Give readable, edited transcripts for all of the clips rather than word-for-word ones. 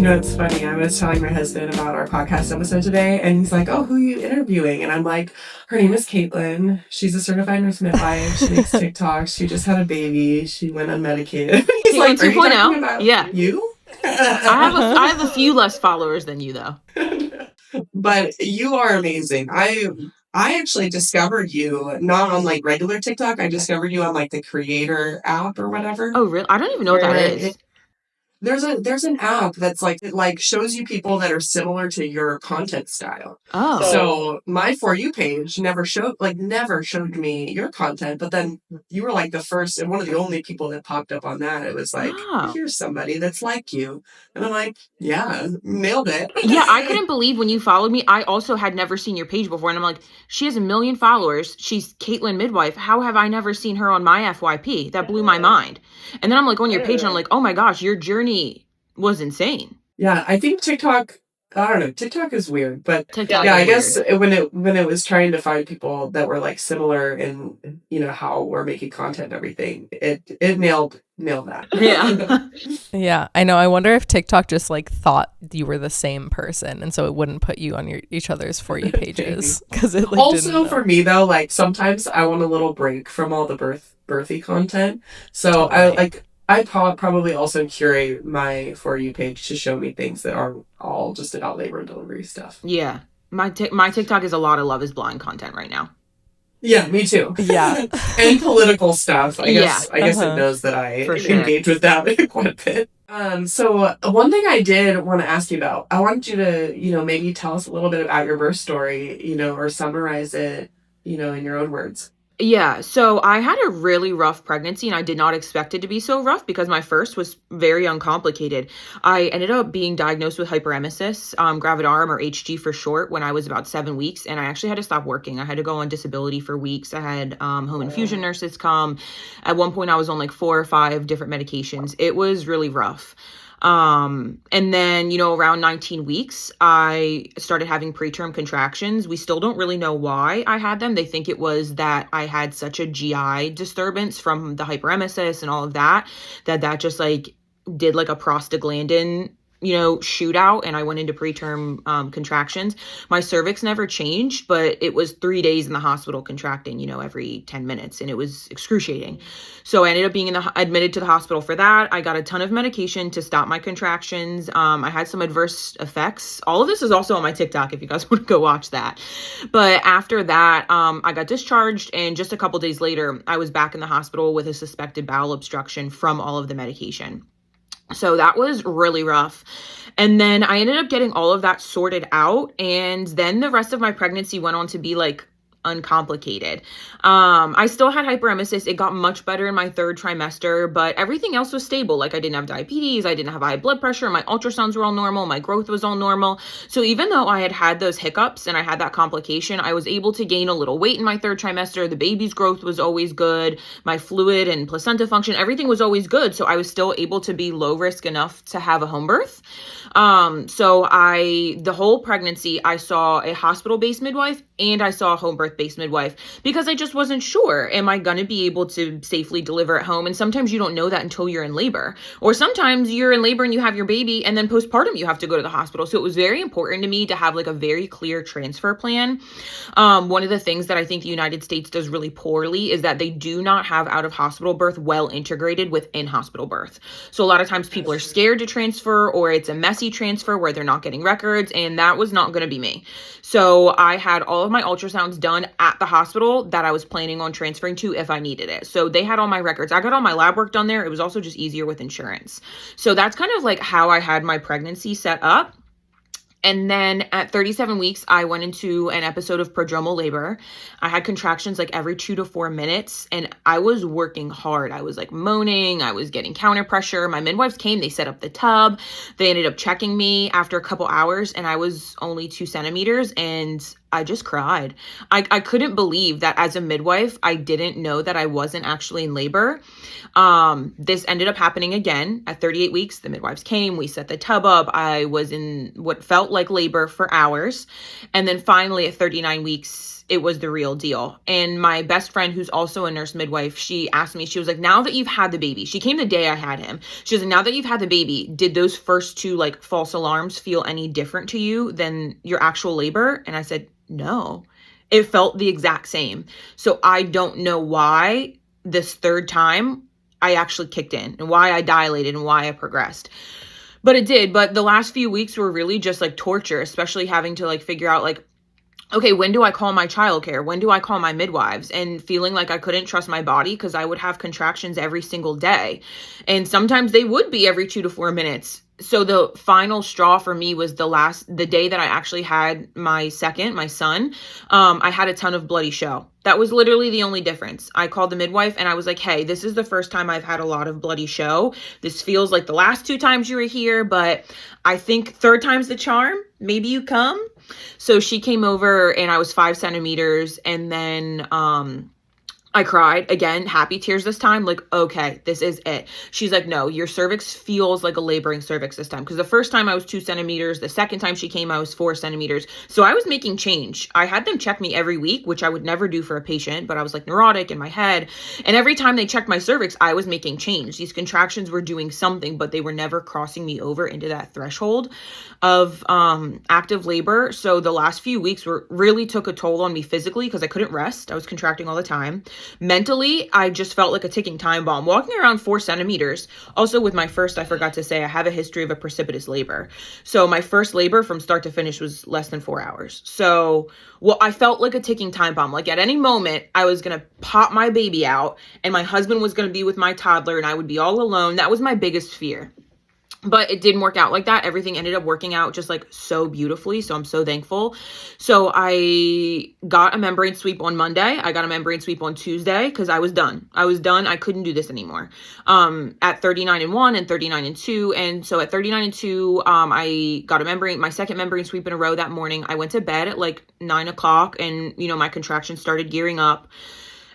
It's funny. I was telling my husband about our podcast episode today, and he's like, "Oh, who are you interviewing?" And I'm like, "Her name is Caitlin. She's a certified nurse midwife. She makes TikToks. She just had a baby. She went unmedicated." He's Caitlin like, "Are you 2.0? talking about Yeah. you?" I have a few less followers than you, though. But you are amazing. I actually discovered you not on like regular TikTok. I discovered you on like the creator app or whatever. Oh, really? I don't even know what that is. There's an app that's like it like shows you people that are similar to your content style. Oh. So my For You page never showed me your content, but then you were like the first and one of the only people that popped up on that. It was like, here's somebody that's like you. And I'm like, yeah, nailed it. Yeah, I couldn't believe when you followed me. I also had never seen your page before. And I'm like, she has 1 million followers. She's Caitlin Midwife. How have I never seen her on my FYP? That blew my mind. And then I'm like on your page and I'm like, oh my gosh, your journey was insane. Yeah, I think TikTok, I don't know, TikTok is weird, but TikTok yeah, I is guess weird. when it was trying to find people that were like similar in, how we're making content and everything, it nailed that. Yeah. Yeah, I know. I wonder if TikTok just like thought you were the same person, and so it wouldn't put you on each other's For You pages because it like also for me though, like sometimes I want a little break from all the birthy content, so I probably also curate my For You page to show me things that are all just about labor and delivery stuff. Yeah, my TikTok is a lot of Love Is Blind content right now. Yeah, me too. Yeah. And political stuff. I guess it knows that I engage with that quite a bit. So one thing I did want to ask you about, I wanted you to, maybe tell us a little bit about your birth story, or summarize it, in your own words. Yeah, so I had a really rough pregnancy and I did not expect it to be so rough because my first was very uncomplicated. I ended up being diagnosed with hyperemesis, gravidarum or HG for short, when I was about 7 weeks, and I actually had to stop working. I had to go on disability for weeks. I had home infusion nurses come. At one point I was on like 4 or 5 different medications. It was really rough. And then, around 19 weeks, I started having preterm contractions. We still don't really know why I had them. They think it was that I had such a GI disturbance from the hyperemesis and all of that just like did like a prostaglandin shootout, and I went into preterm contractions. My cervix never changed, but it was 3 days in the hospital contracting, every 10 minutes, and it was excruciating. So I ended up being admitted to the hospital for that. I got a ton of medication to stop my contractions. I had some adverse effects. All of this is also on my TikTok if you guys want to go watch that. But after that, I got discharged, and just a couple days later, I was back in the hospital with a suspected bowel obstruction from all of the medication. So that was really rough. And then I ended up getting all of that sorted out. And then the rest of my pregnancy went on to be like uncomplicated. I still had hyperemesis. It got much better in my 3rd trimester, but everything else was stable. Like I didn't have diabetes. I didn't have high blood pressure. My ultrasounds were all normal. My growth was all normal. So even though I had those hiccups and I had that complication, I was able to gain a little weight in my 3rd trimester. The baby's growth was always good. My fluid and placenta function, everything was always good. So I was still able to be low risk enough to have a home birth. So the whole pregnancy, I saw a hospital-based midwife and I saw a home birth-based midwife because I just wasn't sure, am I going to be able to safely deliver at home? And sometimes you don't know that until you're in labor, or sometimes you're in labor and you have your baby and then postpartum, you have to go to the hospital. So it was very important to me to have like a very clear transfer plan. One of the things that I think the United States does really poorly is that they do not have out of hospital birth well integrated with in-hospital birth. So a lot of times people are scared to transfer, or it's a messy transfer where they're not getting records, and that was not going to be me. So I had all of my ultrasounds done at the hospital that I was planning on transferring to if I needed it. So they had all my records. I got all my lab work done there. It was also just easier with insurance. So that's kind of like how I had my pregnancy set up. And then at 37 weeks, I went into an episode of prodromal labor. I had contractions like every 2 to 4 minutes, and I was working hard. I was like moaning. I was getting counter pressure. My midwives came, they set up the tub. They ended up checking me after a couple hours, and I was only 2 centimeters, and I just cried. I couldn't believe that as a midwife, I didn't know that I wasn't actually in labor. This ended up happening again at 38 weeks. The midwives came, we set the tub up. I was in what felt like labor for hours. And then finally at 39 weeks, it was the real deal. And my best friend, who's also a nurse midwife, she asked me, she was like, now that you've had the baby, she came the day I had him. She was like, now that you've had the baby, did those first 2 like false alarms feel any different to you than your actual labor? And I said, no, it felt the exact same. So I don't know why this third time I actually kicked in and why I dilated and why I progressed. But it did. But the last few weeks were really just like torture, especially having to like figure out like, okay, when do I call my childcare? When do I call my midwives? And feeling like I couldn't trust my body because I would have contractions every single day. And sometimes they would be every 2 to 4 minutes. So the final straw for me was the day that I actually had my son. I had a ton of bloody show. That was literally the only difference. I called the midwife and I was like, hey, this is the first time I've had a lot of bloody show. This feels like the last 2 times you were here, but I think third time's the charm. Maybe you come. So she came over and I was 5 centimeters, and then I cried again, happy tears this time, like, okay, this is it. She's like, no, your cervix feels like a laboring cervix this time. Because the first time I was 2 centimeters. The second time she came, I was 4 centimeters. So I was making change. I had them check me every week, which I would never do for a patient, but I was like neurotic in my head. And every time they checked my cervix, I was making change. These contractions were doing something, but they were never crossing me over into that threshold of active labor. So the last few weeks really took a toll on me physically because I couldn't rest. I was contracting all the time. Mentally, I just felt like a ticking time bomb, walking around 4 centimeters. Also with my first, I forgot to say, I have a history of a precipitous labor. So my first labor from start to finish was less than 4 hours. So, well, I felt like a ticking time bomb. Like at any moment, I was going to pop my baby out and my husband was going to be with my toddler and I would be all alone. That was my biggest fear. But it didn't work out like that. Everything ended up working out just like so beautifully. So I'm so thankful. So I got a membrane sweep on Monday. I got a membrane sweep on Tuesday because I was done. I couldn't do this anymore. At 39-1 and 39-2. And so at 39-2, I got my second membrane sweep in a row that morning. I went to bed at like 9 o'clock and, my contractions started gearing up.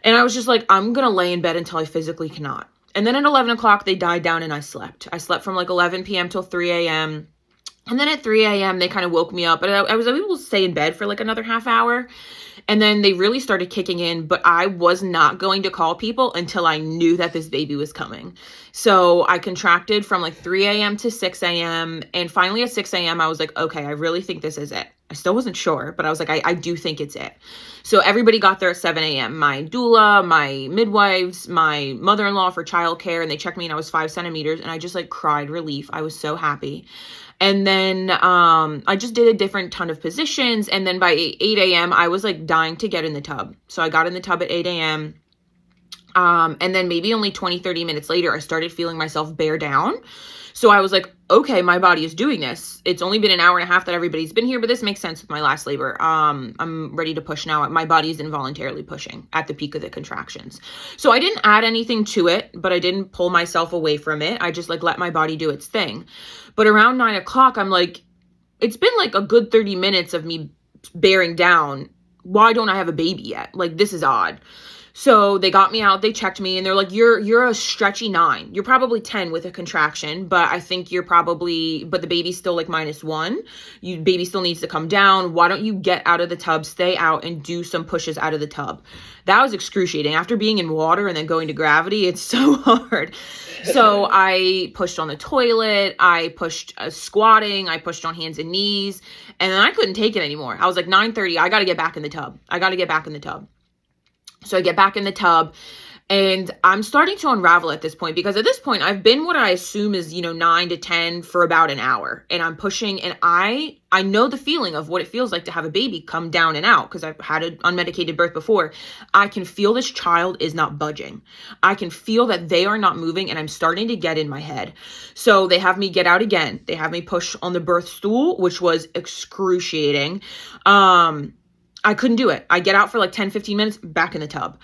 And I was just like, I'm going to lay in bed until I physically cannot. And then at 11 o'clock, they died down and I slept. I slept from like 11 p.m. till 3 a.m. And then at 3 a.m., they kind of woke me up. But I was able to stay in bed for like another half hour. And then they really started kicking in. But I was not going to call people until I knew that this baby was coming. So I contracted from like 3 a.m. to 6 a.m. And finally at 6 a.m., I was like, okay, I really think this is it. I still wasn't sure, but I was like, I do think it's it. So everybody got there at 7 a.m. My doula, my midwives, my mother-in-law for childcare, and they checked me and I was 5 centimeters and I just like cried relief. I was so happy. And then I just did a different ton of positions. And then by 8 a.m., I was like dying to get in the tub. So I got in the tub at 8 a.m. And then maybe only 20, 30 minutes later, I started feeling myself bear down. So I was like, okay, my body is doing this. It's only been an hour and a half that everybody's been here, but this makes sense with my last labor. I'm ready to push now. My body is involuntarily pushing at the peak of the contractions. So I didn't add anything to it, but I didn't pull myself away from it. I just like let my body do its thing. But around 9 o'clock, I'm like, it's been like a good 30 minutes of me bearing down. Why don't I have a baby yet? Like, this is odd. So they got me out, they checked me, and they're like, you're a stretchy 9. You're probably 10 with a contraction, but I think but the baby's still like -1. Baby still needs to come down. Why don't you get out of the tub, stay out, and do some pushes out of the tub? That was excruciating. After being in water and then going to gravity, it's so hard. So I pushed on the toilet, I pushed squatting, I pushed on hands and knees, and then I couldn't take it anymore. I was like, 9:30, I got to get back in the tub. So I get back in the tub and I'm starting to unravel at this point, because at this point I've been what I assume is, 9 to 10 for about an hour, and I'm pushing, and I know the feeling of what it feels like to have a baby come down and out, because I've had an unmedicated birth before. I can feel this child is not budging. I can feel that they are not moving, and I'm starting to get in my head. So they have me get out again. They have me push on the birth stool, which was excruciating. I couldn't do it. I get out for like 10, 15 minutes, back in the tub.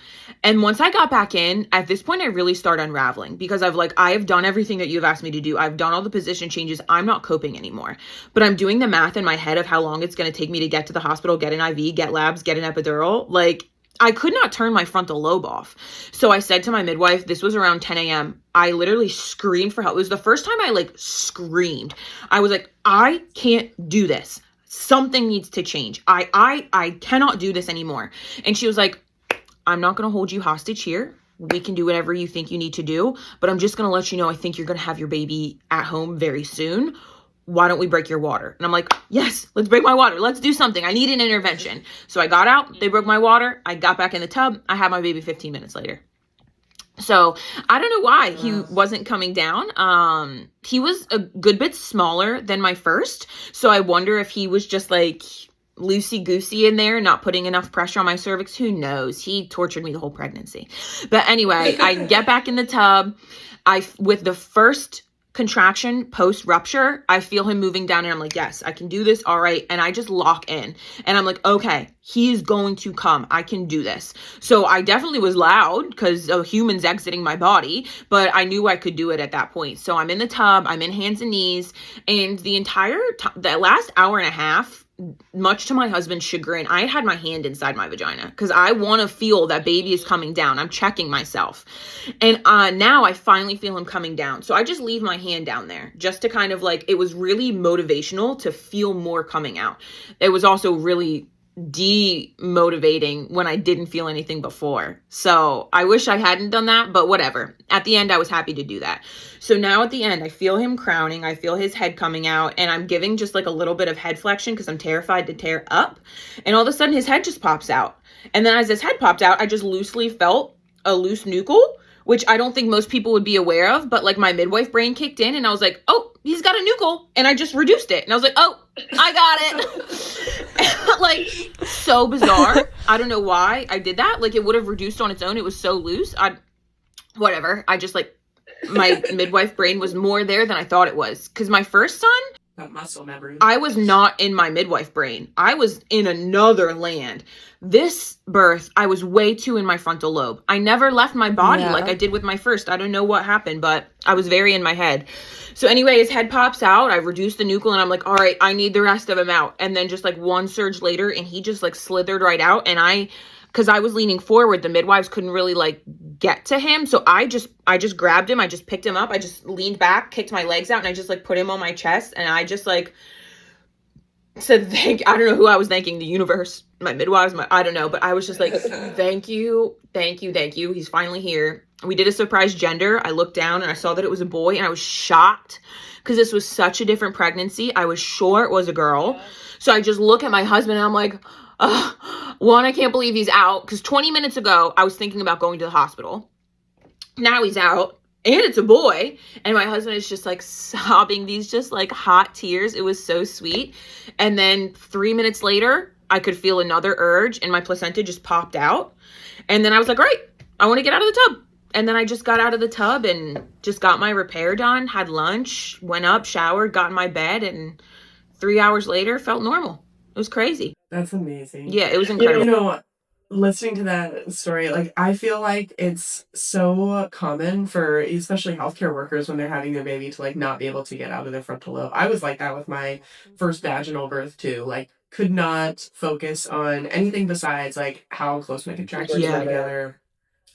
And once I got back in, at this point, I really start unraveling, because I have done everything that you've asked me to do. I've done all the position changes. I'm not coping anymore, but I'm doing the math in my head of how long it's going to take me to get to the hospital, get an IV, get labs, get an epidural. Like, I could not turn my frontal lobe off. So I said to my midwife, this was around 10 a.m. I literally screamed for help. It was the first time I screamed. I was like, I can't do this. something needs to change. I cannot do this anymore. And she was like, I'm not going to hold you hostage here. We can do whatever you think you need to do, but I'm just going to let you know, I think you're going to have your baby at home very soon. Why don't we break your water? And I'm like, yes, let's break my water. Let's do something. I need an intervention. So I got out, they broke my water. I got back in the tub. I had my baby 15 minutes later. So I don't know why he wasn't coming down. He was a good bit smaller than my first. So I wonder if he was just like loosey-goosey in there, not putting enough pressure on my cervix. Who knows? He tortured me the whole pregnancy. But anyway, I get back in the tub. With the first contraction post rupture, I feel him moving down and I'm like, yes, I can do this. All right. And I just lock in and I'm like, okay, he's going to come. I can do this. So I definitely was loud because a human's exiting my body, but I knew I could do it at that point. So I'm in the tub, I'm in hands and knees, and the entire the last hour and a half, much to my husband's chagrin, I had my hand inside my vagina because I want to feel that baby is coming down. I'm checking myself. And now I finally feel him coming down. So I just leave my hand down there just to kind of like, it was really motivational to feel more coming out. It was also really demotivating when I didn't feel anything before. So I wish I hadn't done that, but whatever. At the end, I was happy to do that. So now at the end, I feel him crowning. I feel his head coming out, and I'm giving just like a little bit of head flexion because I'm terrified to tear up. And all of a sudden his head just pops out. And then as his head popped out, I just loosely felt a loose nuchal, which I don't think most people would be aware of, but like my midwife brain kicked in and I was like, oh, he's got a nuchal. And I just reduced it. And I was like, oh, I got it. Like, so bizarre. I don't know why I did that. Like, it would have reduced on its own. It was so loose. Whatever. I just like, my midwife brain was more there than I thought it was. Because my first son, that muscle memory, I was not in my midwife brain. I was in another land. This birth, I was way too in my frontal lobe. I never left my body like I did with my first. I don't know what happened, but I was very in my head. So anyway, his head pops out. I reduced the nuchal and I'm like, all right, I need the rest of him out. And then just like one surge later and he just like slithered right out. And because I was leaning forward, the midwives couldn't really like get to him. So I just grabbed him. I just picked him up. I just leaned back, kicked my legs out, and I just like put him on my chest. And I just like said, I don't know who I was thanking, the universe, my midwives, I don't know. But I was just like, thank you. He's finally here. We did a surprise gender. I looked down and I saw that it was a boy and I was shocked because this was such a different pregnancy. I was sure it was a girl. So I just look at my husband and I'm like, one, I can't believe he's out, because 20 minutes ago, I was thinking about going to the hospital. Now he's out, and it's a boy, and my husband is just, like, sobbing these just, like, hot tears. It was so sweet. And then 3 minutes later, I could feel another urge, and my placenta just popped out. And then I was like, right, I want to get out of the tub. And then I just got out of the tub and just got my repair done, had lunch, went up, showered, got in my bed, and 3 hours later, felt normal. It was crazy. That's amazing. Yeah, it was incredible. You know, listening to that story, like, I feel like it's so common for especially healthcare workers when they're having their baby to like not be able to get out of their frontal lobe. I was like that with my first vaginal birth too. Like, could not focus on anything besides like how close my contractions were together,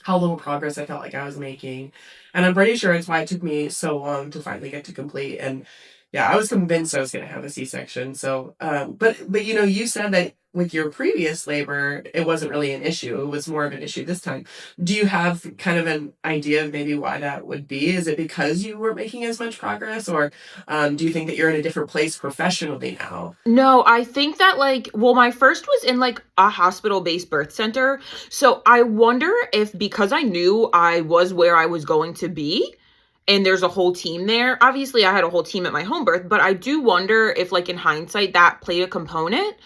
how little progress I felt like I was making. And I'm pretty sure it's why it took me so long to finally get to complete. And yeah, I was convinced I was going to have a C-section. So, but you know, you said that with your previous labor, it wasn't really an issue. It was more of an issue this time. Do you have kind of an idea of maybe why that would be? Is it because you weren't making as much progress, or do you think that you're in a different place professionally now? No, I think that my first was in like a hospital-based birth center. So I wonder if, because I knew I was where I was going to be, and there's a whole team there. Obviously, I had a whole team at my home birth, but I do wonder if, like, in hindsight, that played a component.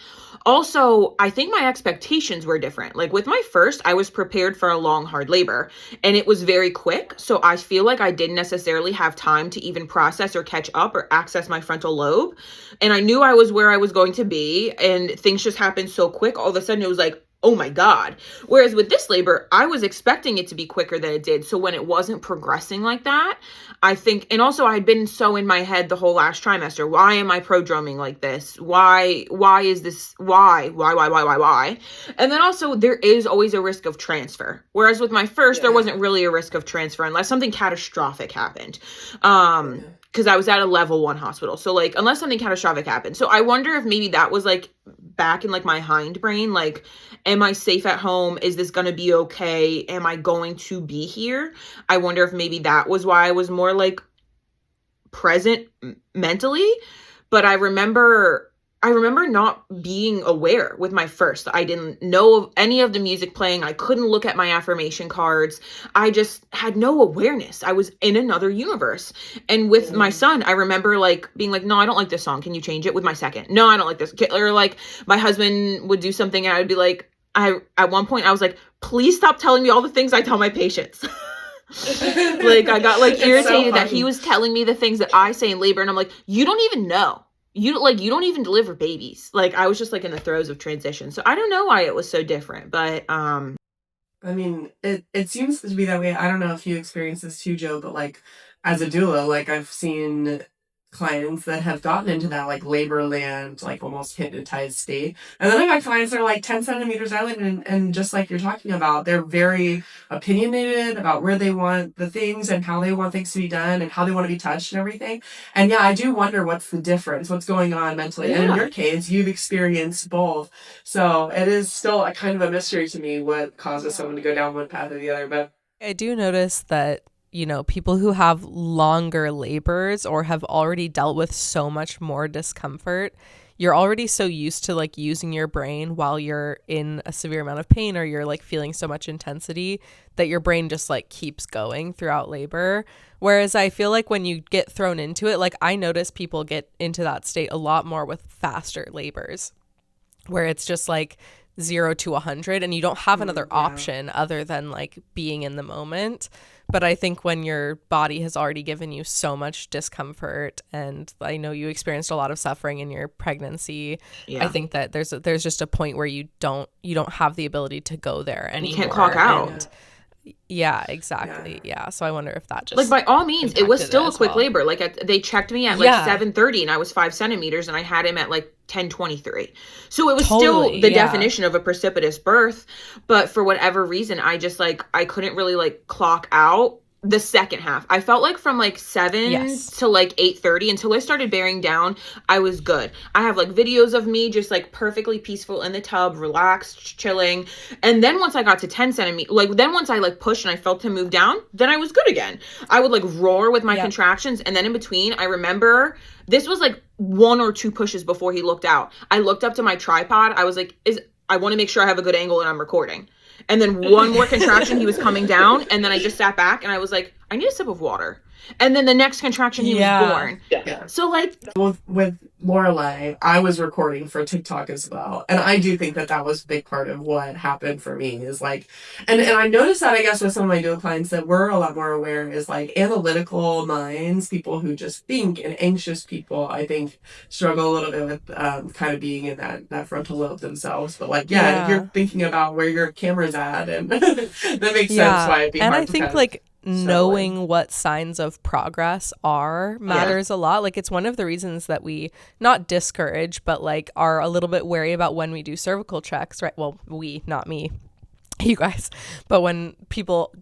Also, I think my expectations were different. Like, with my first, I was prepared for a long, hard labor, and it was very quick. So I feel like I didn't necessarily have time to even process or catch up or access my frontal lobe. And I knew I was where I was going to be, and things just happened so quick. All of a sudden, it was like, oh my God. Whereas with this labor, I was expecting it to be quicker than it did. So when it wasn't progressing like that, I think, and also I had been so in my head the whole last trimester. Why am I prodroming like this? Why is this? Why? And then also there is always a risk of transfer. Whereas with my first, there wasn't really a risk of transfer unless something catastrophic happened. Because I was at a level 1 hospital. So like, unless something catastrophic happened. So I wonder if maybe that was like back in like my hindbrain, like, am I safe at home? Is this going to be okay? Am I going to be here? I wonder if maybe that was why I was more like present mentally. But I remember not being aware with my first. I didn't know of any of the music playing. I couldn't look at my affirmation cards. I just had no awareness. I was in another universe. And with my son, I remember like being like, no, I don't like this song. Can you change it? With my second? No, I don't like this. Or like my husband would do something and I would be like, at one point I was like, please stop telling me all the things I tell my patients. Like I got like irritated that he was telling me the things that I say in labor. And I'm like, you don't even know. You don't even deliver babies. Like I was just like in the throes of transition. So I don't know why it was so different, but I mean, it seems to be that way. I don't know if you experience this too, Joe, but like as a doula, like I've seen clients that have gotten into that like labor land, like almost hypnotized state. And then I got clients that are like 10 centimeters out and just like you're talking about, they're very opinionated about where they want the things and how they want things to be done and how they want to be touched and everything. And yeah, I do wonder what's the difference, what's going on mentally. And in your case, you've experienced both. So it is still a kind of a mystery to me what causes someone to go down one path or the other. But I do notice that people who have longer labors or have already dealt with so much more discomfort, you're already so used to like using your brain while you're in a severe amount of pain or you're like feeling so much intensity that your brain just like keeps going throughout labor. Whereas I feel like when you get thrown into it, like I notice people get into that state a lot more with faster labors where it's just like 0 to 100 and you don't have another option other than like being in the moment. But I think when your body has already given you so much discomfort, and I know you experienced a lot of suffering in your pregnancy, I think that there's just a point where you don't have the ability to go there anymore. You can't clock out. Yeah, exactly. Yeah. So I wonder if that just like by all means, it was still a quick labor. Like they checked me at like 7:30 and I was 5 centimeters and I had him at like 10:23. So it was still the definition of a precipitous birth. But for whatever reason, I just like, I couldn't really like clock out the second half. I felt like from like 7 to like 8:30 until I started bearing down, I was good. I have like videos of me just like perfectly peaceful in the tub, relaxed, chilling. And then once I got to 10 centimeters, like then once I like pushed and I felt him move down, then I was good again. I would like roar with my contractions. And then in between, I remember this was like 1 or 2 pushes before he looked out. I looked up to my tripod. I was like, I want to make sure I have a good angle and I'm recording. And then one more contraction, he was coming down. And then I just sat back and I was like, I need a sip of water. And then the next contraction, he was born. Yeah. So like with Lorelai, I was recording for TikTok as well. And I do think that was a big part of what happened for me is like, and I noticed that I guess with some of my dual clients that we're a lot more aware is like analytical minds, people who just think, and anxious people, I think, struggle a little bit with kind of being in that frontal lobe themselves. But like, if you're thinking about where your camera's at, and that makes sense why it'd be hard to think like knowing what signs of progress matters a lot. Like it's one of the reasons that we not discourage but like are a little bit wary about when we do cervical checks, right? Well, we, not me, you guys, but when people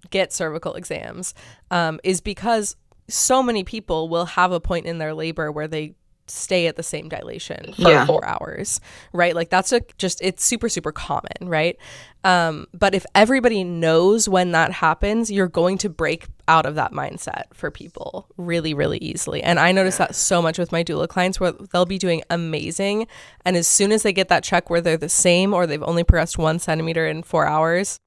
get cervical exams is because so many people will have a point in their labor where they stay at the same dilation for 4 hours, right? Like that's it's super, super common, right? But if everybody knows when that happens, you're going to break out of that mindset for people really, really easily. And I notice that so much with my doula clients where they'll be doing amazing. And as soon as they get that check where they're the same or they've only progressed 1 centimeter in 4 hours,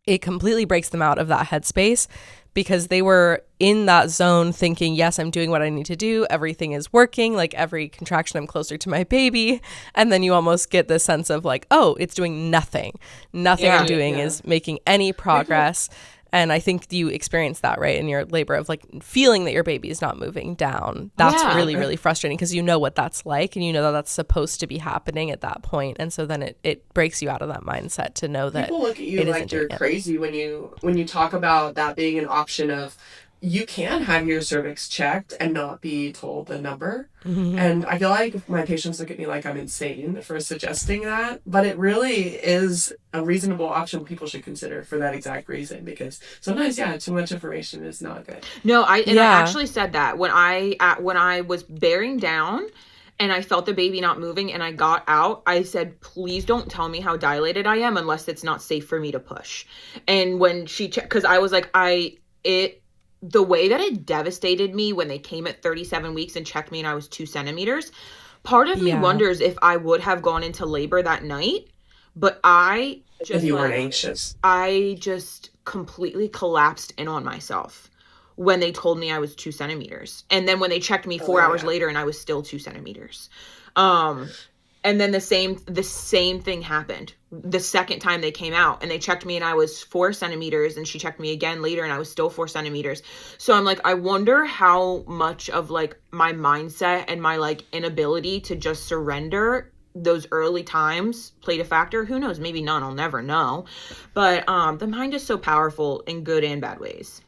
it completely breaks them out of that headspace because they were in that zone thinking, yes, I'm doing what I need to do. Everything is working. Like every contraction, I'm closer to my baby. And then you almost get this sense of like, oh, it's doing nothing. Nothing I'm doing is making any progress. And I think you experience that, right, in your labor of like feeling that your baby is not moving down. That's really, really frustrating because you know what that's like and you know that that's supposed to be happening at that point. And so then it breaks you out of that mindset to know that people look at you like you're crazy when you talk about that being an option of you can have your cervix checked and not be told the number. Mm-hmm. And I feel like my patients look at me like I'm insane for suggesting that, but it really is a reasonable option people should consider for that exact reason, because sometimes, too much information is not good. No, I actually said that when I was bearing down and I felt the baby not moving and I got out, I said, please don't tell me how dilated I am unless it's not safe for me to push. And when she checked, because I was like, the way that it devastated me when they came at 37 weeks and checked me and I was 2 centimeters, part of me wonders if I would have gone into labor that night, but if you weren't anxious. I just completely collapsed in on myself when they told me I was 2 centimeters. And then when they checked me 4 hours later and I was still 2 centimeters. And then the same thing happened the second time they came out and they checked me and I was 4 centimeters and she checked me again later and I was still 4 centimeters. So I'm like, I wonder how much of like my mindset and my like inability to just surrender those early times played a factor. Who knows? Maybe none. I'll never know. But the mind is so powerful in good and bad ways.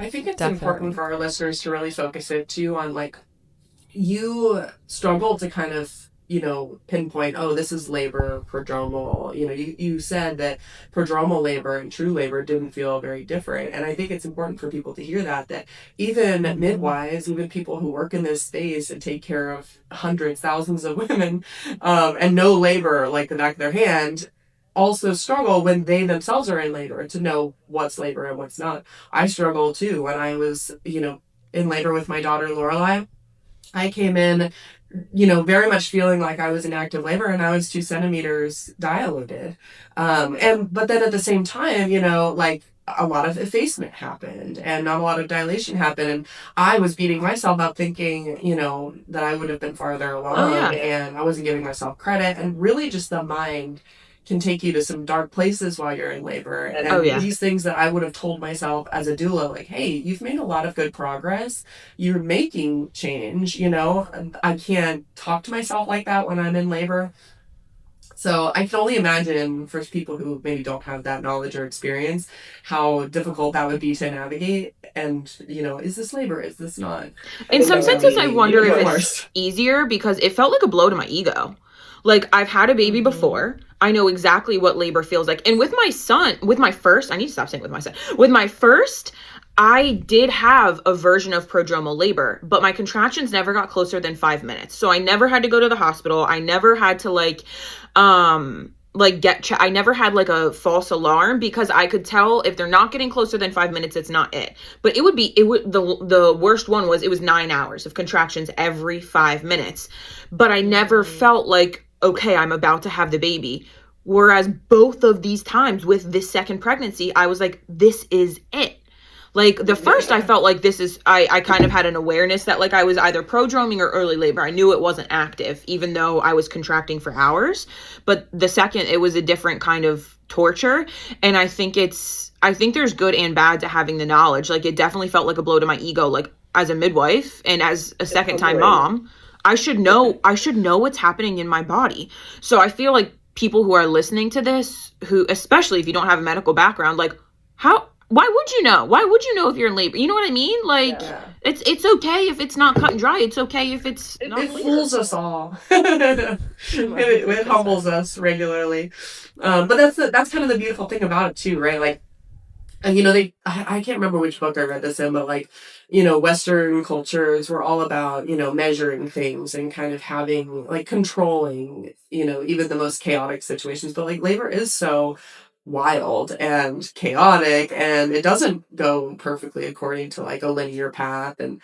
I think it's important for our listeners to really focus it too on like, you struggle to kind of, pinpoint, this is labor, prodromal. You said that prodromal labor and true labor didn't feel very different. And I think it's important for people to hear that even midwives, even people who work in this space and take care of hundreds, thousands of women, and know labor like the back of their hand, also struggle when they themselves are in labor to know what's labor and what's not. I struggle too. When I was, in labor with my daughter, Lorelai, I came in, very much feeling like I was in active labor and I was 2 centimeters dilated. But then at the same time, like a lot of effacement happened and not a lot of dilation happened. And I was beating myself up thinking, that I would have been farther along and I wasn't giving myself credit. And really just the mind can take you to some dark places while you're in labor. And these things that I would have told myself as a doula, like, hey, you've made a lot of good progress. You're making change, I can't talk to myself like that when I'm in labor. So I can only imagine for people who maybe don't have that knowledge or experience, how difficult that would be to navigate. And, is this labor? Is this not? In some senses, I wonder if it's easier because it felt like a blow to my ego. Like, I've had a baby before. I know exactly what labor feels like. And with my first, I need to stop saying with my son. With my first, I did have a version of prodromal labor, but my contractions never got closer than 5 minutes. So I never had to go to the hospital. I never had to I never had like a false alarm because I could tell if they're not getting closer than 5 minutes, it's not it. But the worst one was, it was 9 hours of contractions every 5 minutes. But I never felt like, okay, I'm about to have the baby. Whereas both of these times with this second pregnancy, I was like, this is it. Like the first, I felt like I kind of had an awareness that like I was either prodroming or early labor. I knew it wasn't active, even though I was contracting for hours. But the second, it was a different kind of torture. And I think there's good and bad to having the knowledge. Like it definitely felt like a blow to my ego, like as a midwife and as a second time mom. I should know what's happening in my body. So I feel like people who are listening to this, who, especially if you don't have a medical background, like why would you know? Why would you know if you're in labor? You know what I mean? Like it's okay if it's not cut and dry. It's okay if it's not It fools us all. it humbles us regularly. But that's kind of the beautiful thing about it too, right? Like, and I can't remember which book I read this in, but like, Western cultures were all about, measuring things and kind of having like controlling, even the most chaotic situations. But like labor is so wild and chaotic and it doesn't go perfectly according to like a linear path. And,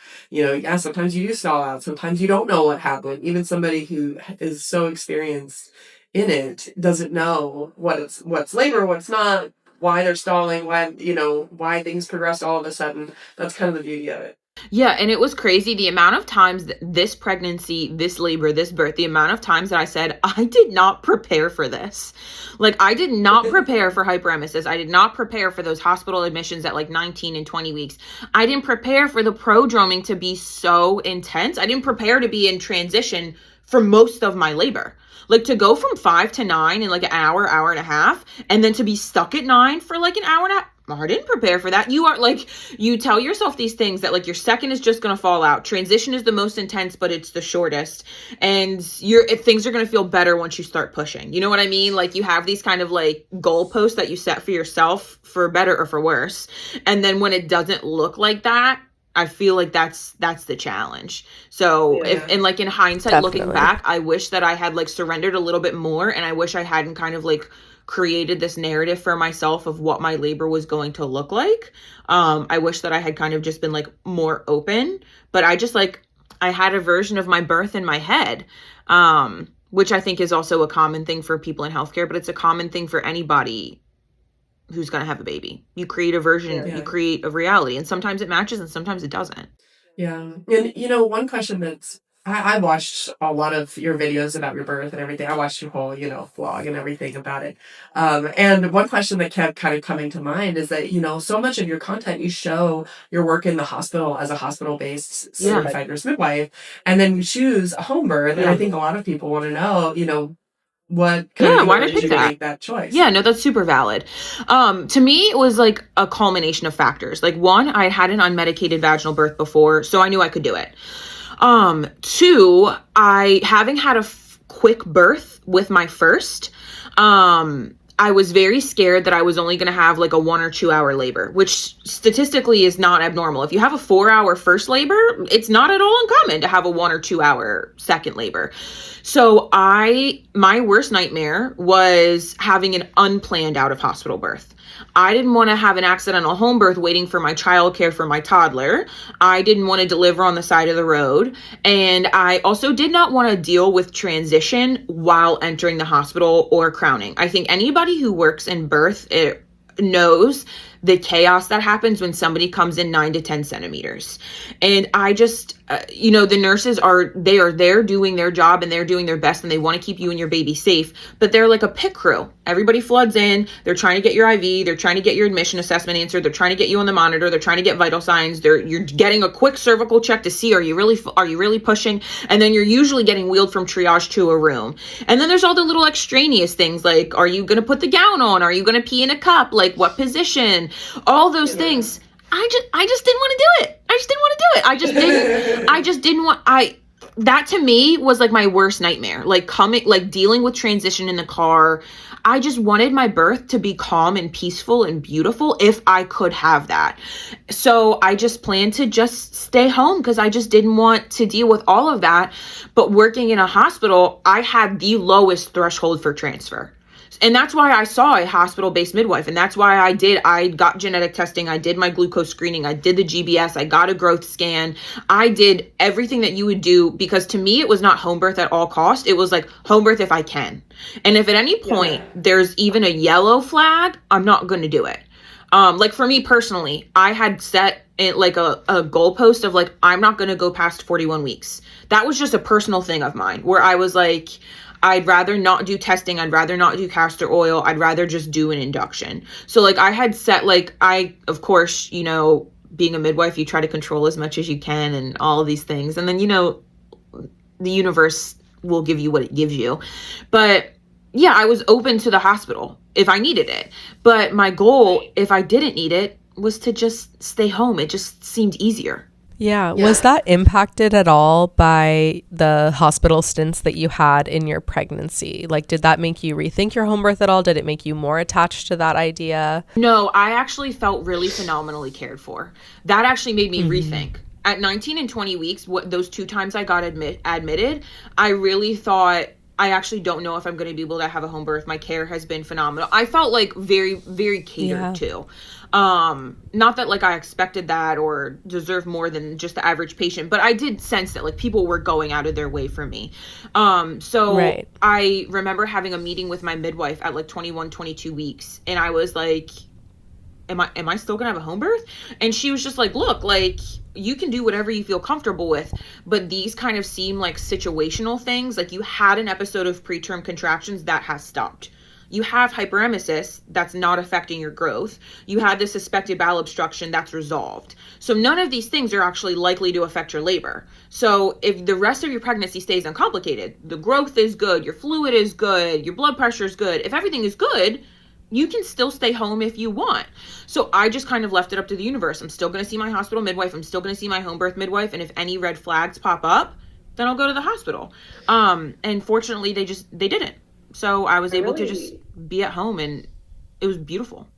sometimes you do stall out. Sometimes you don't know what happened. Even somebody who is so experienced in it doesn't know what's labor, what's not, why they're stalling, why things progress all of a sudden. That's kind of the beauty of it. Yeah, and it was crazy the amount of times that this pregnancy, this labor, this birth, the amount of times that I said, I did not prepare for this. Like, I did not prepare for hyperemesis. I did not prepare for those hospital admissions at like 19 and 20 weeks. I didn't prepare for the prodroming to be so intense. I didn't prepare to be in transition for most of my labor. Like, to go from 5 to 9 in like an hour, hour and a half, and then to be stuck at 9 for like an hour and a half. I didn't prepare for that. You are like, you tell yourself these things that like your second is just going to fall out. Transition is the most intense, but it's the shortest. And things are going to feel better once you start pushing. You know what I mean? Like, you have these kind of like goalposts that you set for yourself for better or for worse. And then when it doesn't look like that, I feel like that's the challenge. So and like in hindsight, Definitely. Looking back, I wish that I had like surrendered a little bit more. And I wish I hadn't kind of like created this narrative for myself of what my labor was going to look like. I wish that I had kind of just been like more open, but I had a version of my birth in my head, which I think is also a common thing for people in healthcare, but it's a common thing for anybody who's going to have a baby. You create a version, you create a reality, and sometimes it matches and sometimes it doesn't. Yeah. And, one question that's, I watched a lot of your videos about your birth and everything. I watched your whole, vlog and everything about it. And one question that kept kind of coming to mind is that, so much of your content, you show your work in the hospital as a hospital-based certified nurse midwife, and then you choose a home birth. And I think a lot of people want to know, what kind of why did you make that choice? Yeah, no, that's super valid. To me, it was like a culmination of factors. Like, one, I had an unmedicated vaginal birth before, so I knew I could do it. Two, having had a quick birth with my first, I was very scared that I was only going to have like a 1 or 2 hour labor, which statistically is not abnormal. If you have a 4-hour first labor, it's not at all uncommon to have a 1 or 2 hour second labor. So my worst nightmare was having an unplanned out of hospital birth. I didn't want to have an accidental home birth waiting for my childcare for my toddler. I didn't want to deliver on the side of the road. And I also did not want to deal with transition while entering the hospital or crowning. I think anybody who works in birth knows the chaos that happens when somebody comes in 9 to 10 centimeters. And I just, the nurses are there doing their job and they're doing their best and they want to keep you and your baby safe, but they're like a pit crew. Everybody floods in, they're trying to get your IV, they're trying to get your admission assessment answered, they're trying to get you on the monitor, they're trying to get vital signs, you're getting a quick cervical check to see, are you really pushing? And then you're usually getting wheeled from triage to a room. And then there's all the little extraneous things like, are you going to put the gown on? Are you going to pee in a cup? Like, what position? All those things. I just didn't want to do it. That to me was like my worst nightmare. Like dealing with transition in the car. I just wanted my birth to be calm and peaceful and beautiful if I could have that. So I just planned to just stay home because I just didn't want to deal with all of that. But working in a hospital, I had the lowest threshold for transfer. And that's why I saw a hospital-based midwife. And that's why I got genetic testing. I did my glucose screening. I did the GBS. I got a growth scan. I did everything that you would do because to me, it was not home birth at all cost. It was like home birth if I can. And if at any point there's even a yellow flag, I'm not going to do it. Like for me personally, I had set it like a goalpost of like, I'm not going to go past 41 weeks. That was just a personal thing of mine where I was like, I'd rather not do testing. I'd rather not do castor oil. I'd rather just do an induction. So like I had set of course, being a midwife, you try to control as much as you can and all of these things. And then, the universe will give you what it gives you. But yeah, I was open to the hospital if I needed it. But my goal, if I didn't need it, was to just stay home. It just seemed easier. Yeah. Was that impacted at all by the hospital stints that you had in your pregnancy? Like, did that make you rethink your home birth at all? Did it make you more attached to that idea? No, I actually felt really phenomenally cared for. That actually made me rethink. At 19 and 20 weeks, those 2 times I got admitted, I really thought, I actually don't know if I'm going to be able to have a home birth. My care has been phenomenal. I felt like very, very catered to. Not that like I expected that or deserve more than just the average patient, but I did sense that like people were going out of their way for me. So I remember having a meeting with my midwife at like 21, 22 weeks. And I was like, am I still gonna have a home birth? And she was just like, look, like, you can do whatever you feel comfortable with, but these kind of seem like situational things. Like you had an episode of preterm contractions that has stopped. You have hyperemesis that's not affecting your growth. You had the suspected bowel obstruction that's resolved. So none of these things are actually likely to affect your labor. So if the rest of your pregnancy stays uncomplicated, the growth is good, your fluid is good, your blood pressure is good, if everything is good, you can still stay home if you want. So I just kind of left it up to the universe. I'm still going to see my hospital midwife. I'm still going to see my home birth midwife. And if any red flags pop up, then I'll go to the hospital. And fortunately, they didn't. So I was able to just be at home, and it was beautiful.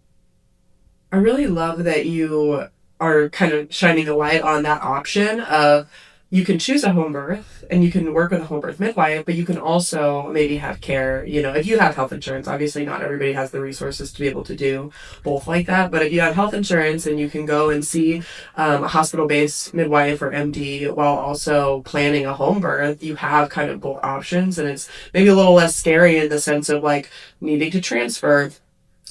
I really love that you are kind of shining a light on that option of you can choose a home birth and you can work with a home birth midwife, but you can also maybe have care, if you have health insurance. Obviously not everybody has the resources to be able to do both like that, but if you have health insurance and you can go and see a hospital-based midwife or MD while also planning a home birth, you have kind of both options, and it's maybe a little less scary in the sense of like needing to transfer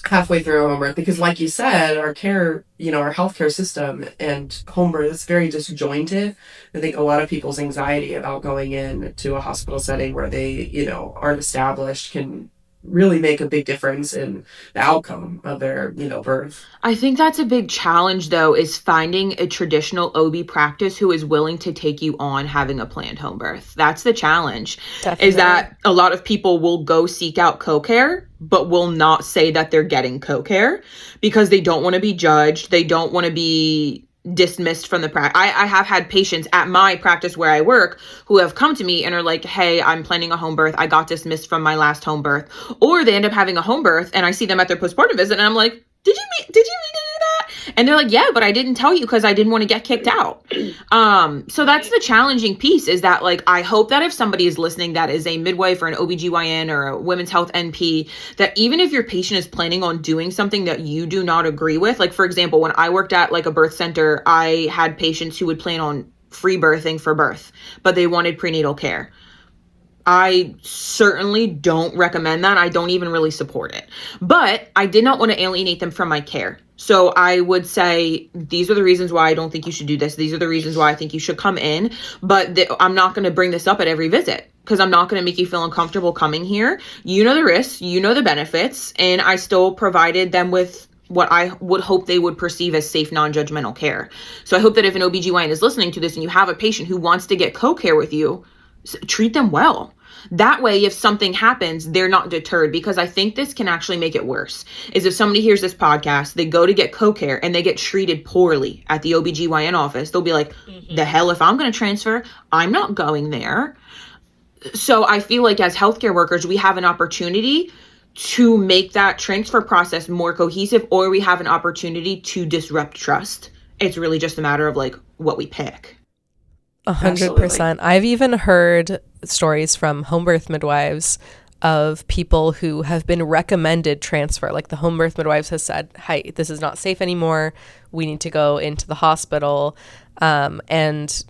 halfway through a home birth, because like you said, our care, our healthcare system and home birth is very disjointed. I think a lot of people's anxiety about going in to a hospital setting where they, aren't established can really make a big difference in the outcome of their, birth. I think that's a big challenge, though, is finding a traditional OB practice who is willing to take you on having a planned home birth. That's the challenge. Definitely. Is that a lot of people will go seek out co-care, but will not say that they're getting co-care because they don't want to be judged. They don't want to be dismissed from the practice. I have had patients at my practice where I work who have come to me and are like, hey, I'm planning a home birth. I got dismissed from my last home birth. Or they end up having a home birth and I see them at their postpartum visit and I'm like, did you mean to do that? And they're like, yeah, but I didn't tell you because I didn't want to get kicked out. So that's the challenging piece, is that like, I hope that if somebody is listening that is a midwife or an OBGYN or a women's health NP, that even if your patient is planning on doing something that you do not agree with, like for example, when I worked at like a birth center, I had patients who would plan on free birthing for birth, but they wanted prenatal care. I certainly don't recommend that. I don't even really support it. But I did not want to alienate them from my care. So I would say, these are the reasons why I don't think you should do this. These are the reasons why I think you should come in. But I'm not going to bring this up at every visit because I'm not going to make you feel uncomfortable coming here. You know the risks, you know the benefits, and I still provided them with what I would hope they would perceive as safe, non-judgmental care. So I hope that if an OBGYN is listening to this and you have a patient who wants to get co-care with you, treat them well. That way, if something happens, they're not deterred, because I think this can actually make it worse. Is if somebody hears this podcast, they go to get co-care and they get treated poorly at the OBGYN office, they'll be like, the hell, if I'm going to transfer, I'm not going there. So I feel like as healthcare workers, we have an opportunity to make that transfer process more cohesive, or we have an opportunity to disrupt trust. It's really just a matter of like what we pick. 100%. I've even heard stories from home birth midwives of people who have been recommended transfer. Like the home birth midwives has said, hey, this is not safe anymore. We need to go into the hospital. And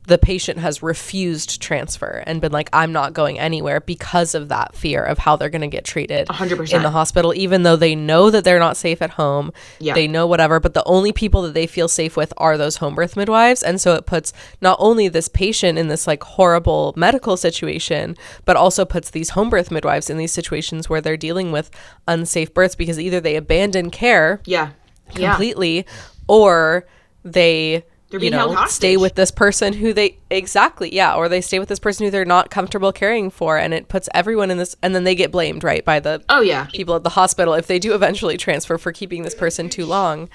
the patient has refused transfer and been like, I'm not going anywhere, because of that fear of how they're going to get treated 100%. In the hospital, even though they know that they're not safe at home. Yeah. They know whatever, but the only people that they feel safe with are those home birth midwives. And so it puts not only this patient in this like horrible medical situation, but also puts these home birth midwives in these situations where they're dealing with unsafe births, because either they abandon care completely, or they stay with this person who they or they stay with this person who they're not comfortable caring for, and it puts everyone in this, and then they get blamed, right, by the people at the hospital if they do eventually transfer for keeping this person too long.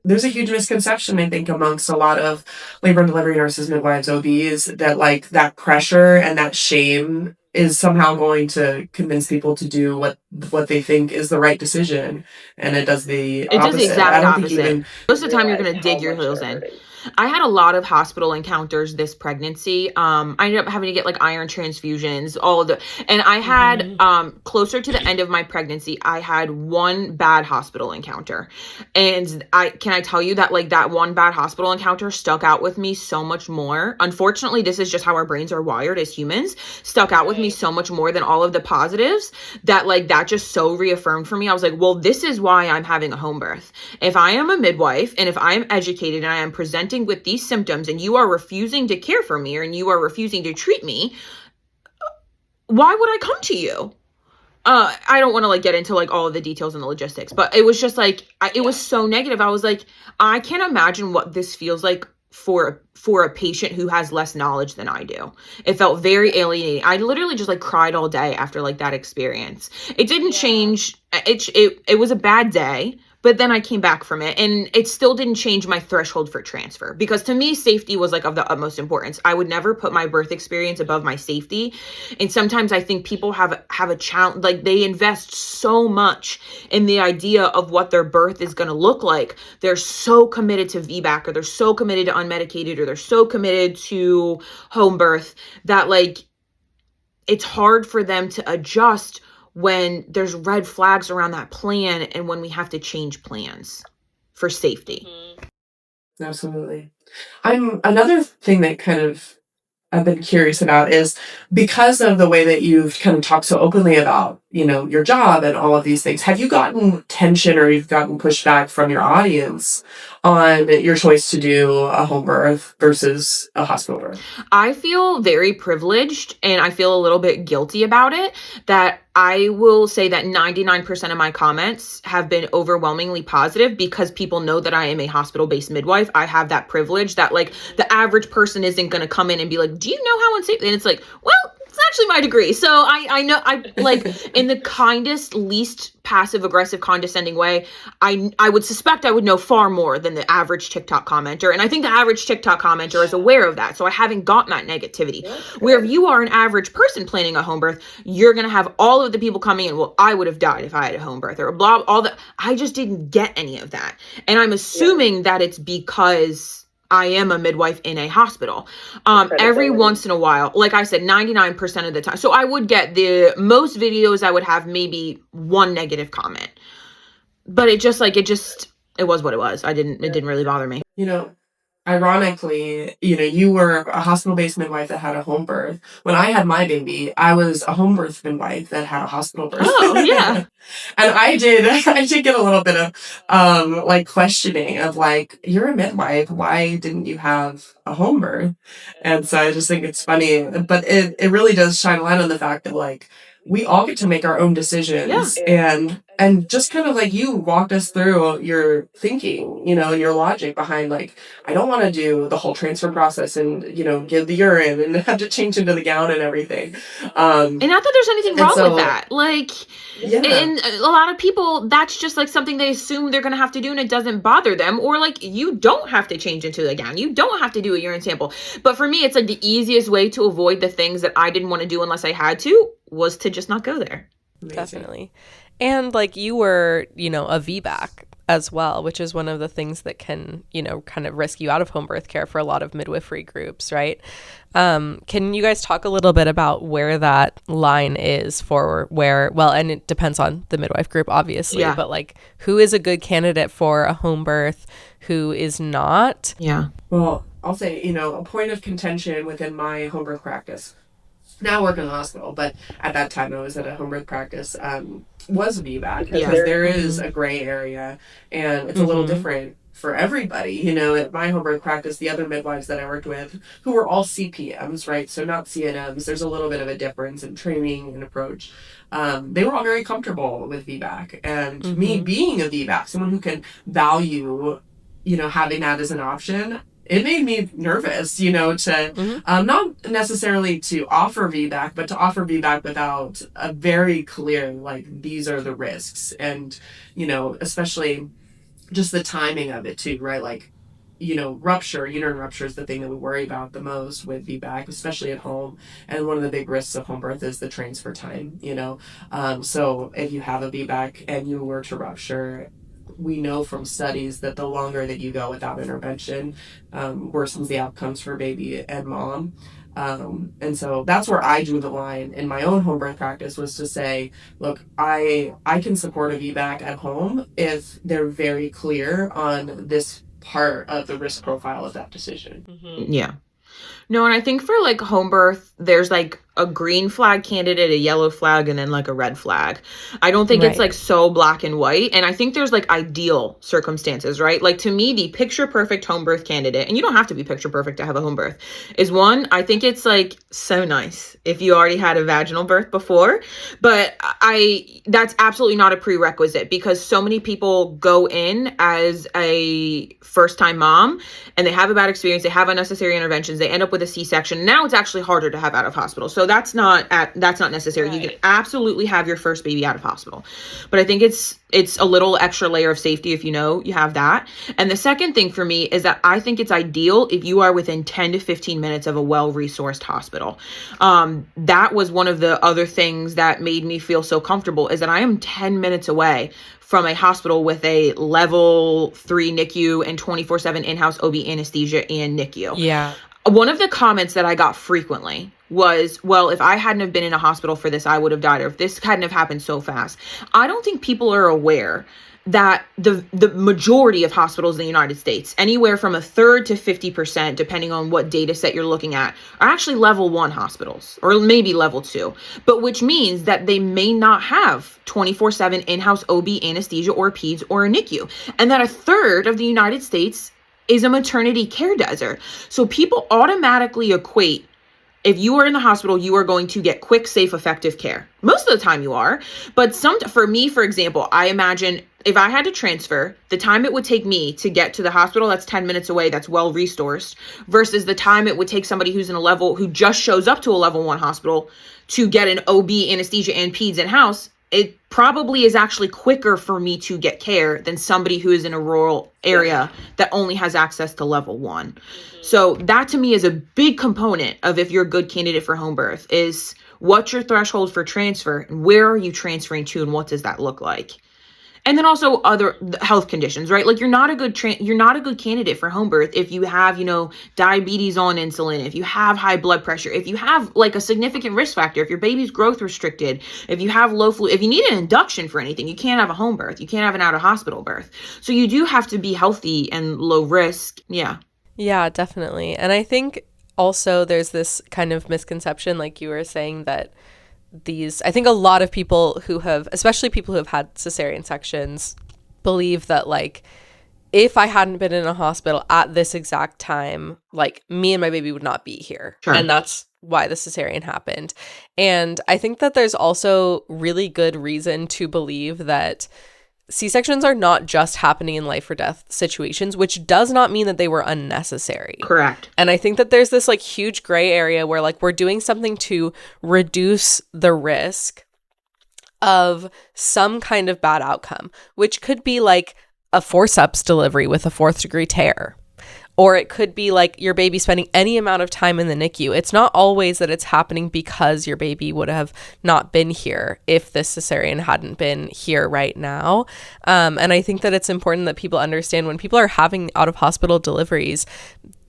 There's a huge misconception, I think, amongst a lot of labor and delivery nurses, midwives, OBs, that like that pressure and that shame is somehow going to convince people to do what they think is the right decision, and it does the opposite. It does the exact opposite. Most of the time, you're going to dig your heels in. I had a lot of hospital encounters this pregnancy. I ended up having to get like iron transfusions, and I had, closer to the end of my pregnancy, I had one bad hospital encounter. And can I tell you that like that one bad hospital encounter stuck out with me so much more. Unfortunately, this is just how our brains are wired as humans, stuck out with me so much more than all of the positives, that like that just so reaffirmed for me. I was like, well, this is why I'm having a home birth. If I am a midwife and if I am educated and I am presenting presenting with these symptoms and you are refusing to care for me and you are refusing to treat me, why would I come to you? I don't want to like get into like all of the details and the logistics, but it was just like, it was so negative. I was like, I can't imagine what this feels like for a patient who has less knowledge than I do. It felt very alienating. I literally just like cried all day after like that experience. It didn't change. It was a bad day. But then I came back from it and it still didn't change my threshold for transfer, because to me, safety was like of the utmost importance. I would never put my birth experience above my safety. And sometimes I think people have a challenge, like they invest so much in the idea of what their birth is going to look like. They're so committed to VBAC, or they're so committed to unmedicated, or they're so committed to home birth that like it's hard for them to adjust when there's red flags around that plan and when we have to change plans for safety. Absolutely. Another thing that kind of I've been curious about is, because of the way that you've kind of talked so openly about, your job and all of these things, have you gotten tension or you've gotten pushback from your audience on your choice to do a home birth versus a hospital birth? I feel very privileged and I feel a little bit guilty about it, that I will say that 99% of my comments have been overwhelmingly positive because people know that I am a hospital-based midwife. I have that privilege that like the average person isn't going to come in and be like, do you know how unsafe? And it's like, well, it's actually my degree. So I know, I like in the kindest, least passive aggressive, condescending way, I would suspect I would know far more than the average TikTok commenter. And I think the average TikTok commenter is aware of that. So I haven't gotten that negativity. Where if you are an average person planning a home birth, you're going to have all of the people coming in, well, I would have died if I had a home birth, or blah, all that. I just didn't get any of that. And I'm assuming that it's because I am a midwife in a hospital. Every once in a while, like I said, 99% of the time. So I would get the most videos, I would have maybe one negative comment, but it was what it was. It didn't really bother me. Ironically, you were a hospital-based midwife that had a home birth. When I had my baby, I was a home birth midwife that had a hospital birth. Oh, yeah. And I did get a little bit of, like questioning of like, you're a midwife, why didn't you have a home birth? And so I just think it's funny, but it really does shine a light on the fact that like, we all get to make our own decisions. Yeah. And just kind of like you walked us through your thinking, your logic behind like, I don't want to do the whole transfer process and, give the urine and have to change into the gown and everything. And not that there's anything wrong with that. Like, yeah. And a lot of people, that's just like something they assume they're going to have to do and it doesn't bother them. Or like, you don't have to change into the gown. You don't have to do a urine sample. But for me, it's like the easiest way to avoid the things that I didn't want to do unless I had to was to just not go there. Amazing. Definitely. And like you were, a VBAC as well, which is one of the things that can, kind of risk you out of home birth care for a lot of midwifery groups, right? Can you guys talk a little bit about where that line is for and it depends on the midwife group, obviously, yeah. But like who is a good candidate for a home birth, who is not? Yeah. Well, I'll say, a point of contention within my home birth practice. Now I work in a hospital, but at that time I was at a home birth practice, was VBAC, because there is a gray area and it's a little different for everybody. At my home birth practice, the other midwives that I worked with, who were all CPMs, right? So not CNMs, there's a little bit of a difference in training and approach. They were all very comfortable with VBAC, and me being a VBAC, someone who can value, having that as an option, it made me nervous, to not necessarily to offer VBAC, but to offer VBAC without a very clear, like, these are the risks. And, especially just the timing of it too, right? Like, uterine rupture is the thing that we worry about the most with VBAC, especially at home. And one of the big risks of home birth is the transfer time, So if you have a VBAC and you were to rupture, we know from studies that the longer that you go without intervention worsens the outcomes for baby and mom. And so that's where I drew the line in my own home birth practice, was to say, look, I can support a VBAC at home if they're very clear on this part of the risk profile of that decision. Yeah. No, and I think for like home birth, there's like a green flag candidate, a yellow flag, and then like a red flag. I don't think it's like so black and white. And I think there's like ideal circumstances, right? Like to me, the picture perfect home birth candidate, and you don't have to be picture perfect to have a home birth, is one, I think it's like so nice if you already had a vaginal birth before. But that's absolutely not a prerequisite, because so many people go in as a first time mom and they have a bad experience, they have unnecessary interventions, they end up with a C-section. Now it's actually harder to have out of hospital. So that's not necessary. Right. You can absolutely have your first baby out of hospital. But I think it's a little extra layer of safety if you know you have that. And the second thing for me is that I think it's ideal if you are within 10 to 15 minutes of a well-resourced hospital. That was one of the other things that made me feel so comfortable, is that I am 10 minutes away from a hospital with a level 3 NICU and 24/7 in-house OB anesthesia and NICU. Yeah. One of the comments that I got frequently was, well, if I hadn't have been in a hospital for this, I would have died, or if this hadn't have happened so fast. I don't think people are aware that the majority of hospitals in the United States, anywhere from a third to 50%, depending on what data set you're looking at, are actually level 1 hospitals, or maybe level 2, but which means that they may not have 24/7 in-house OB anesthesia or peds or a NICU, and that a third of the United States is a maternity care desert. So people automatically equate, if you are in the hospital, you are going to get quick, safe, effective care. Most of the time you are. But for me, for example, I imagine if I had to transfer, the time it would take me to get to the hospital that's 10 minutes away, that's well resourced, versus the time it would take somebody who just shows up to a level 1 hospital to get an OB anesthesia and peds in-house, it probably is actually quicker for me to get care than somebody who is in a rural area that only has access to level 1. Mm-hmm. So that to me is a big component of if you're a good candidate for home birth, is what's your threshold for transfer and where are you transferring to and what does that look like? And then also other health conditions, right? Like you're not a good candidate for home birth if you have, diabetes on insulin, if you have high blood pressure, if you have like a significant risk factor, if your baby's growth restricted, if you have low fluid, if you need an induction for anything, you can't have a home birth. You can't have an out of hospital birth. So you do have to be healthy and low risk. Yeah. Yeah, definitely. And I think also there's this kind of misconception, like you were saying, that I think a lot of people especially people who have had cesarean sections, believe that like, if I hadn't been in a hospital at this exact time, like me and my baby would not be here. Sure. And that's why the cesarean happened. And I think that there's also really good reason to believe that C-sections are not just happening in life or death situations, which does not mean that they were unnecessary. Correct. And I think that there's this like huge gray area where like we're doing something to reduce the risk of some kind of bad outcome, which could be like a forceps delivery with a 4th degree tear. Or it could be like your baby spending any amount of time in the NICU. It's not always that it's happening because your baby would have not been here if this cesarean hadn't been here right now. And I think that it's important that people understand when people are having out-of-hospital deliveries,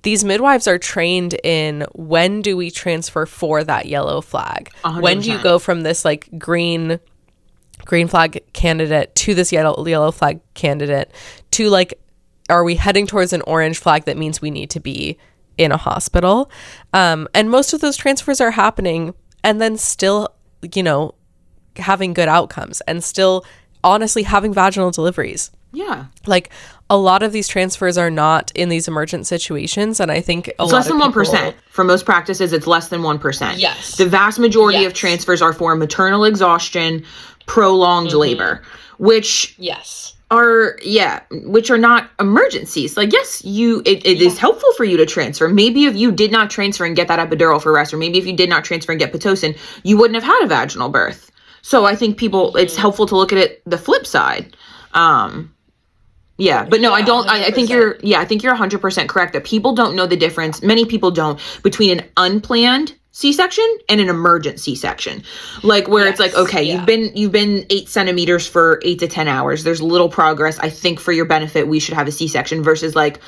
these midwives are trained in when do we transfer for that yellow flag? 100%. When do you go from this like green flag candidate to this yellow flag candidate to like, are we heading towards an orange flag that means we need to be in a hospital? And most of those transfers are happening and then still, having good outcomes and still honestly having vaginal deliveries. Yeah. Like a lot of these transfers are not in these emergent situations. And I think it's less than 1%. For most practices, it's less than 1%. Yes. The vast majority of transfers are for maternal exhaustion, prolonged labor, which... Yes. which are not emergencies. Like, yes, it is helpful for you to transfer. Maybe if you did not transfer and get that epidural for rest, or maybe if you did not transfer and get Pitocin, you wouldn't have had a vaginal birth. So I think it's helpful to look at it the flip side. But no, I don't. I think you're 100% correct that people don't know the difference. Many people don't, between an unplanned C-section and an emergent C-section, like where it's like, okay, you've been 8 centimeters for 8 to 10 hours. There's little progress. I think for your benefit, we should have a C-section versus like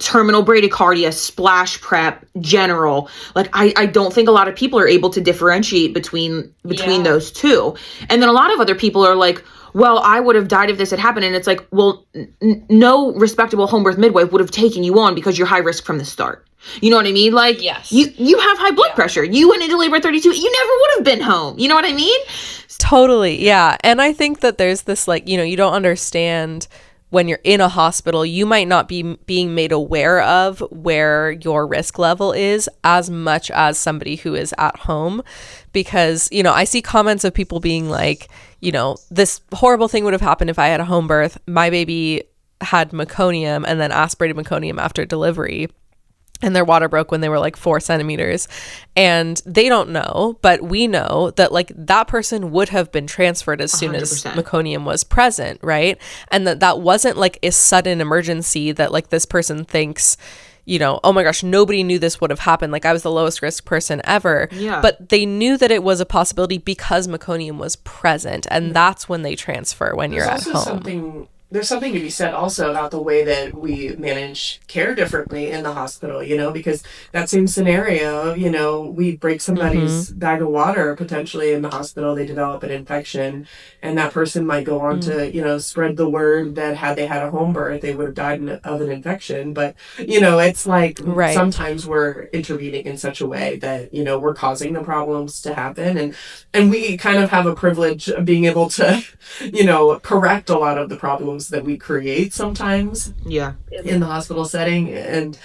terminal bradycardia, splash prep, general. Like I don't think a lot of people are able to differentiate between those two. And then a lot of other people are like, well, I would have died if this had happened. And it's like, well, no respectable home birth midwife would have taken you on because you're high risk from the start. You know what I mean? Like, yes. you have high blood pressure. You went into labor at 32. You never would have been home. You know what I mean? Totally. Yeah. And I think that there's this, like, you know, you don't understand when you're in a hospital, you might not be being made aware of where your risk level is as much as somebody who is at home. Because, you know, I see comments of people being like, you know, this horrible thing would have happened if I had a home birth. My baby had meconium and then aspirated meconium after delivery, and their water broke when they were like 4 centimeters. And they don't know, but we know that like that person would have been transferred as soon 100%. As meconium was present, right? And that wasn't like a sudden emergency that like this person thinks, you know, oh my gosh, nobody knew this would have happened. Like I was the lowest risk person ever. Yeah. But they knew that it was a possibility because meconium was present. And that's when they transfer when you're at home. There's something to be said also about the way that we manage care differently in the hospital, you know, because that same scenario, you know, we break somebody's bag of water potentially in the hospital, they develop an infection, and that person might go on to, you know, spread the word that had they had a home birth, they would have died of an infection. But, you know, it's like sometimes we're intervening in such a way that, you know, we're causing the problems to happen. And we kind of have a privilege of being able to, you know, correct a lot of the problems that we create sometimes in the hospital setting. And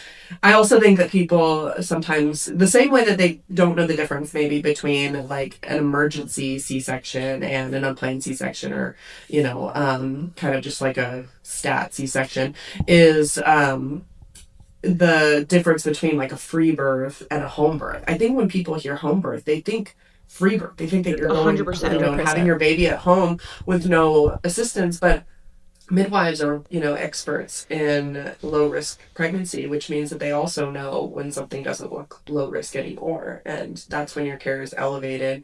I also think that people sometimes, the same way that they don't know the difference maybe between like an emergency C-section and an unplanned C-section, or, you know, kind of just like a stat C-section, is the difference between like a free birth and a home birth. I think when people hear home birth, they think free birth. They think that you're going, 100%. you know, having your baby at home with no assistance. But midwives are, you know, experts in low risk pregnancy, which means that they also know when something doesn't look low risk anymore, and that's when your care is elevated.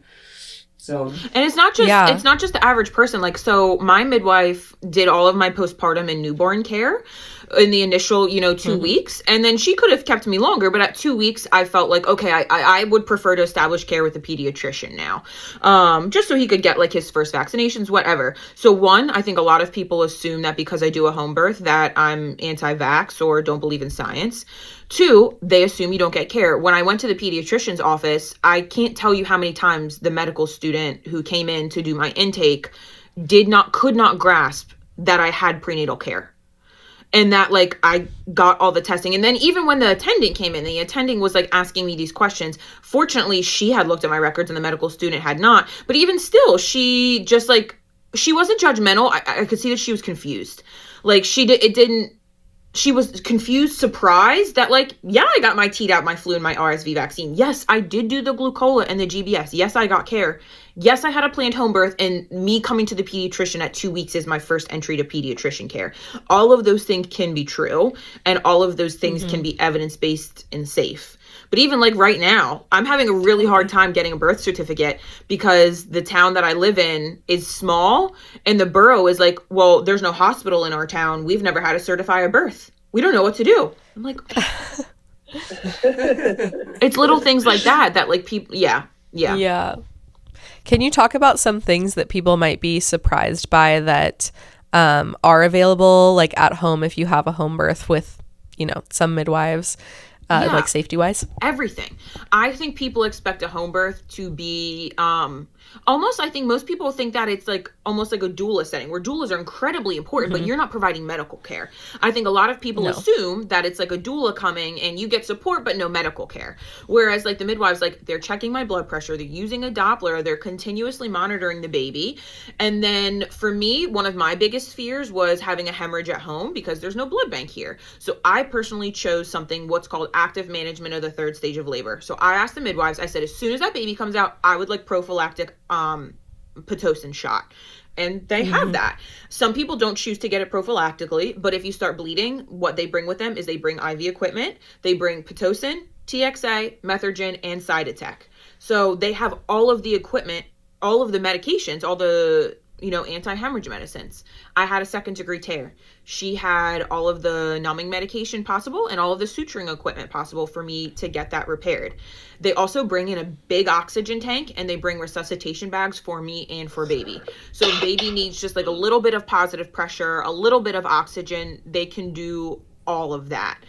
So, and it's not just the average person. Like, so my midwife did all of my postpartum and newborn care in the initial, you know, 2 weeks. And then she could have kept me longer, but at 2 weeks, I felt like, okay, I would prefer to establish care with a pediatrician now. Just so he could get like his first vaccinations, whatever. So one, I think a lot of people assume that because I do a home birth that I'm anti-vax or don't believe in science. Two, they assume you don't get care. When I went to the pediatrician's office, I can't tell you how many times the medical student who came in to do my intake could not grasp that I had prenatal care. And that like I got all the testing. And then even when the attendant came in, the attendant was like asking me these questions. Fortunately, she had looked at my records and the medical student had not. But even still, she just like, she wasn't judgmental. I could see that she was confused. Like she was confused, surprised that like, yeah, I got my Tdap, my flu, and my RSV vaccine. Yes, I did do the glucola and the GBS. Yes, I got care. Yes, I had a planned home birth, and me coming to the pediatrician at 2 weeks is my first entry to pediatrician care. All of those things can be true, and all of those things can be evidence-based and safe. But even like right now, I'm having a really hard time getting a birth certificate because the town that I live in is small, and the borough is like, well, there's no hospital in our town. We've never had to certify a birth. We don't know what to do. I'm like, it's little things like that like people, yeah. Can you talk about some things that people might be surprised by that are available like at home if you have a home birth with, you know, some midwives? Like safety wise? Everything. I think people expect a home birth to be almost, I think most people think that it's like almost like a doula setting where doulas are incredibly important, but you're not providing medical care. I think a lot of people assume that it's like a doula coming and you get support, but no medical care. Whereas like the midwives, like they're checking my blood pressure, they're using a Doppler, they're continuously monitoring the baby. And then for me, one of my biggest fears was having a hemorrhage at home because there's no blood bank here. So I personally chose something, what's called active management of the third stage of labor. So I asked the midwives, I said, as soon as that baby comes out, I would like prophylactic Pitocin shot. And they have that. Some people don't choose to get it prophylactically, but if you start bleeding, what they bring with them is they bring IV equipment, they bring Pitocin, TXA, Methergin, and Cytotec. So they have all of the equipment, all of the medications, all the anti-hemorrhage medicines. I had a second degree tear. She had all of the numbing medication possible and all of the suturing equipment possible for me to get that repaired. They also bring in a big oxygen tank, and they bring resuscitation bags for me and for baby. So if baby needs just like a little bit of positive pressure, a little bit of oxygen, they can do all of that.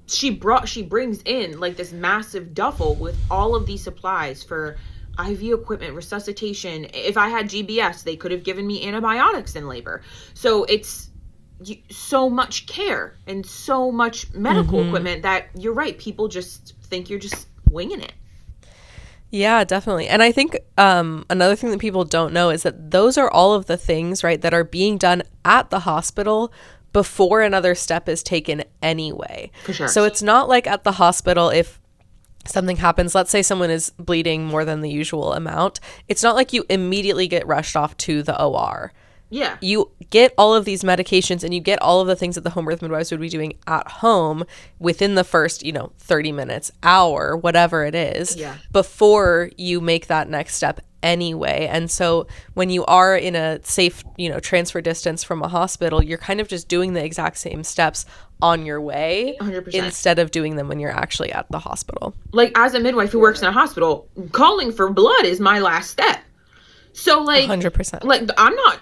She brings in like this massive duffel with all of these supplies for IV equipment, resuscitation. If I had GBS, they could have given me antibiotics in labor. So it's so much care and so much medical equipment that you're right. People just think you're just winging it. Yeah, definitely. And I think another thing that people don't know is that those are all of the things, right, that are being done at the hospital before another step is taken anyway. For sure. So it's not like at the hospital, if something happens, let's say someone is bleeding more than the usual amount, it's not like you immediately get rushed off to the OR. Yeah. You get all of these medications and you get all of the things that the home birth midwives would be doing at home within the first, 30 minutes, hour, whatever it is, before you make that next step anyway. And so when you are in a safe, transfer distance from a hospital, you're kind of just doing the exact same steps on your way 100%. Instead of doing them when you're actually at the hospital. Like, as a midwife who works in a hospital, calling for blood is my last step. So, like, 100%. Like,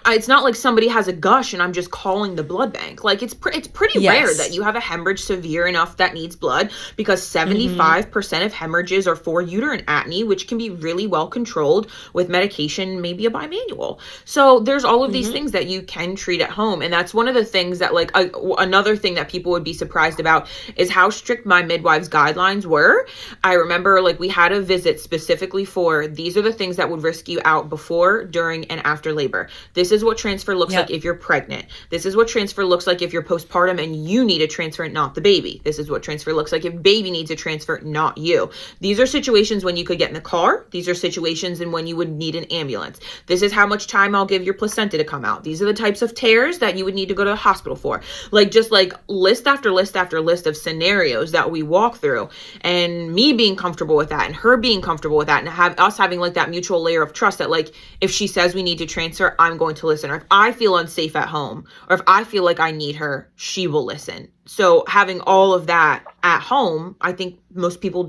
it's not like somebody has a gush and I'm just calling the blood bank. Like, it's pretty rare that you have a hemorrhage severe enough that needs blood, because 75% of hemorrhages are for uterine atony, which can be really well controlled with medication, maybe a bimanual. So there's all of these things that you can treat at home. And that's one of the things that, like, another thing that people would be surprised about is how strict my midwife's guidelines were. I remember, like, we had a visit specifically for, these are the things that would risk you out before, during, and after labor. This is what transfer looks like if you're pregnant. This is what transfer looks like if you're postpartum and you need a transfer, not the baby. This is what transfer looks like if baby needs a transfer, not you. These are situations when you could get in the car. These are situations and when you would need an ambulance. This is how much time I'll give your placenta to come out. These are the types of tears that you would need to go to the hospital for. Like, just like list after list after list of scenarios that we walk through, and me being comfortable with that and her being comfortable with that, and have us having like that mutual layer of trust that, like, if she says we need to transfer, I'm going to listen. Or if I feel unsafe at home, or if I feel like I need her, she will listen. So having all of that at home, I think most people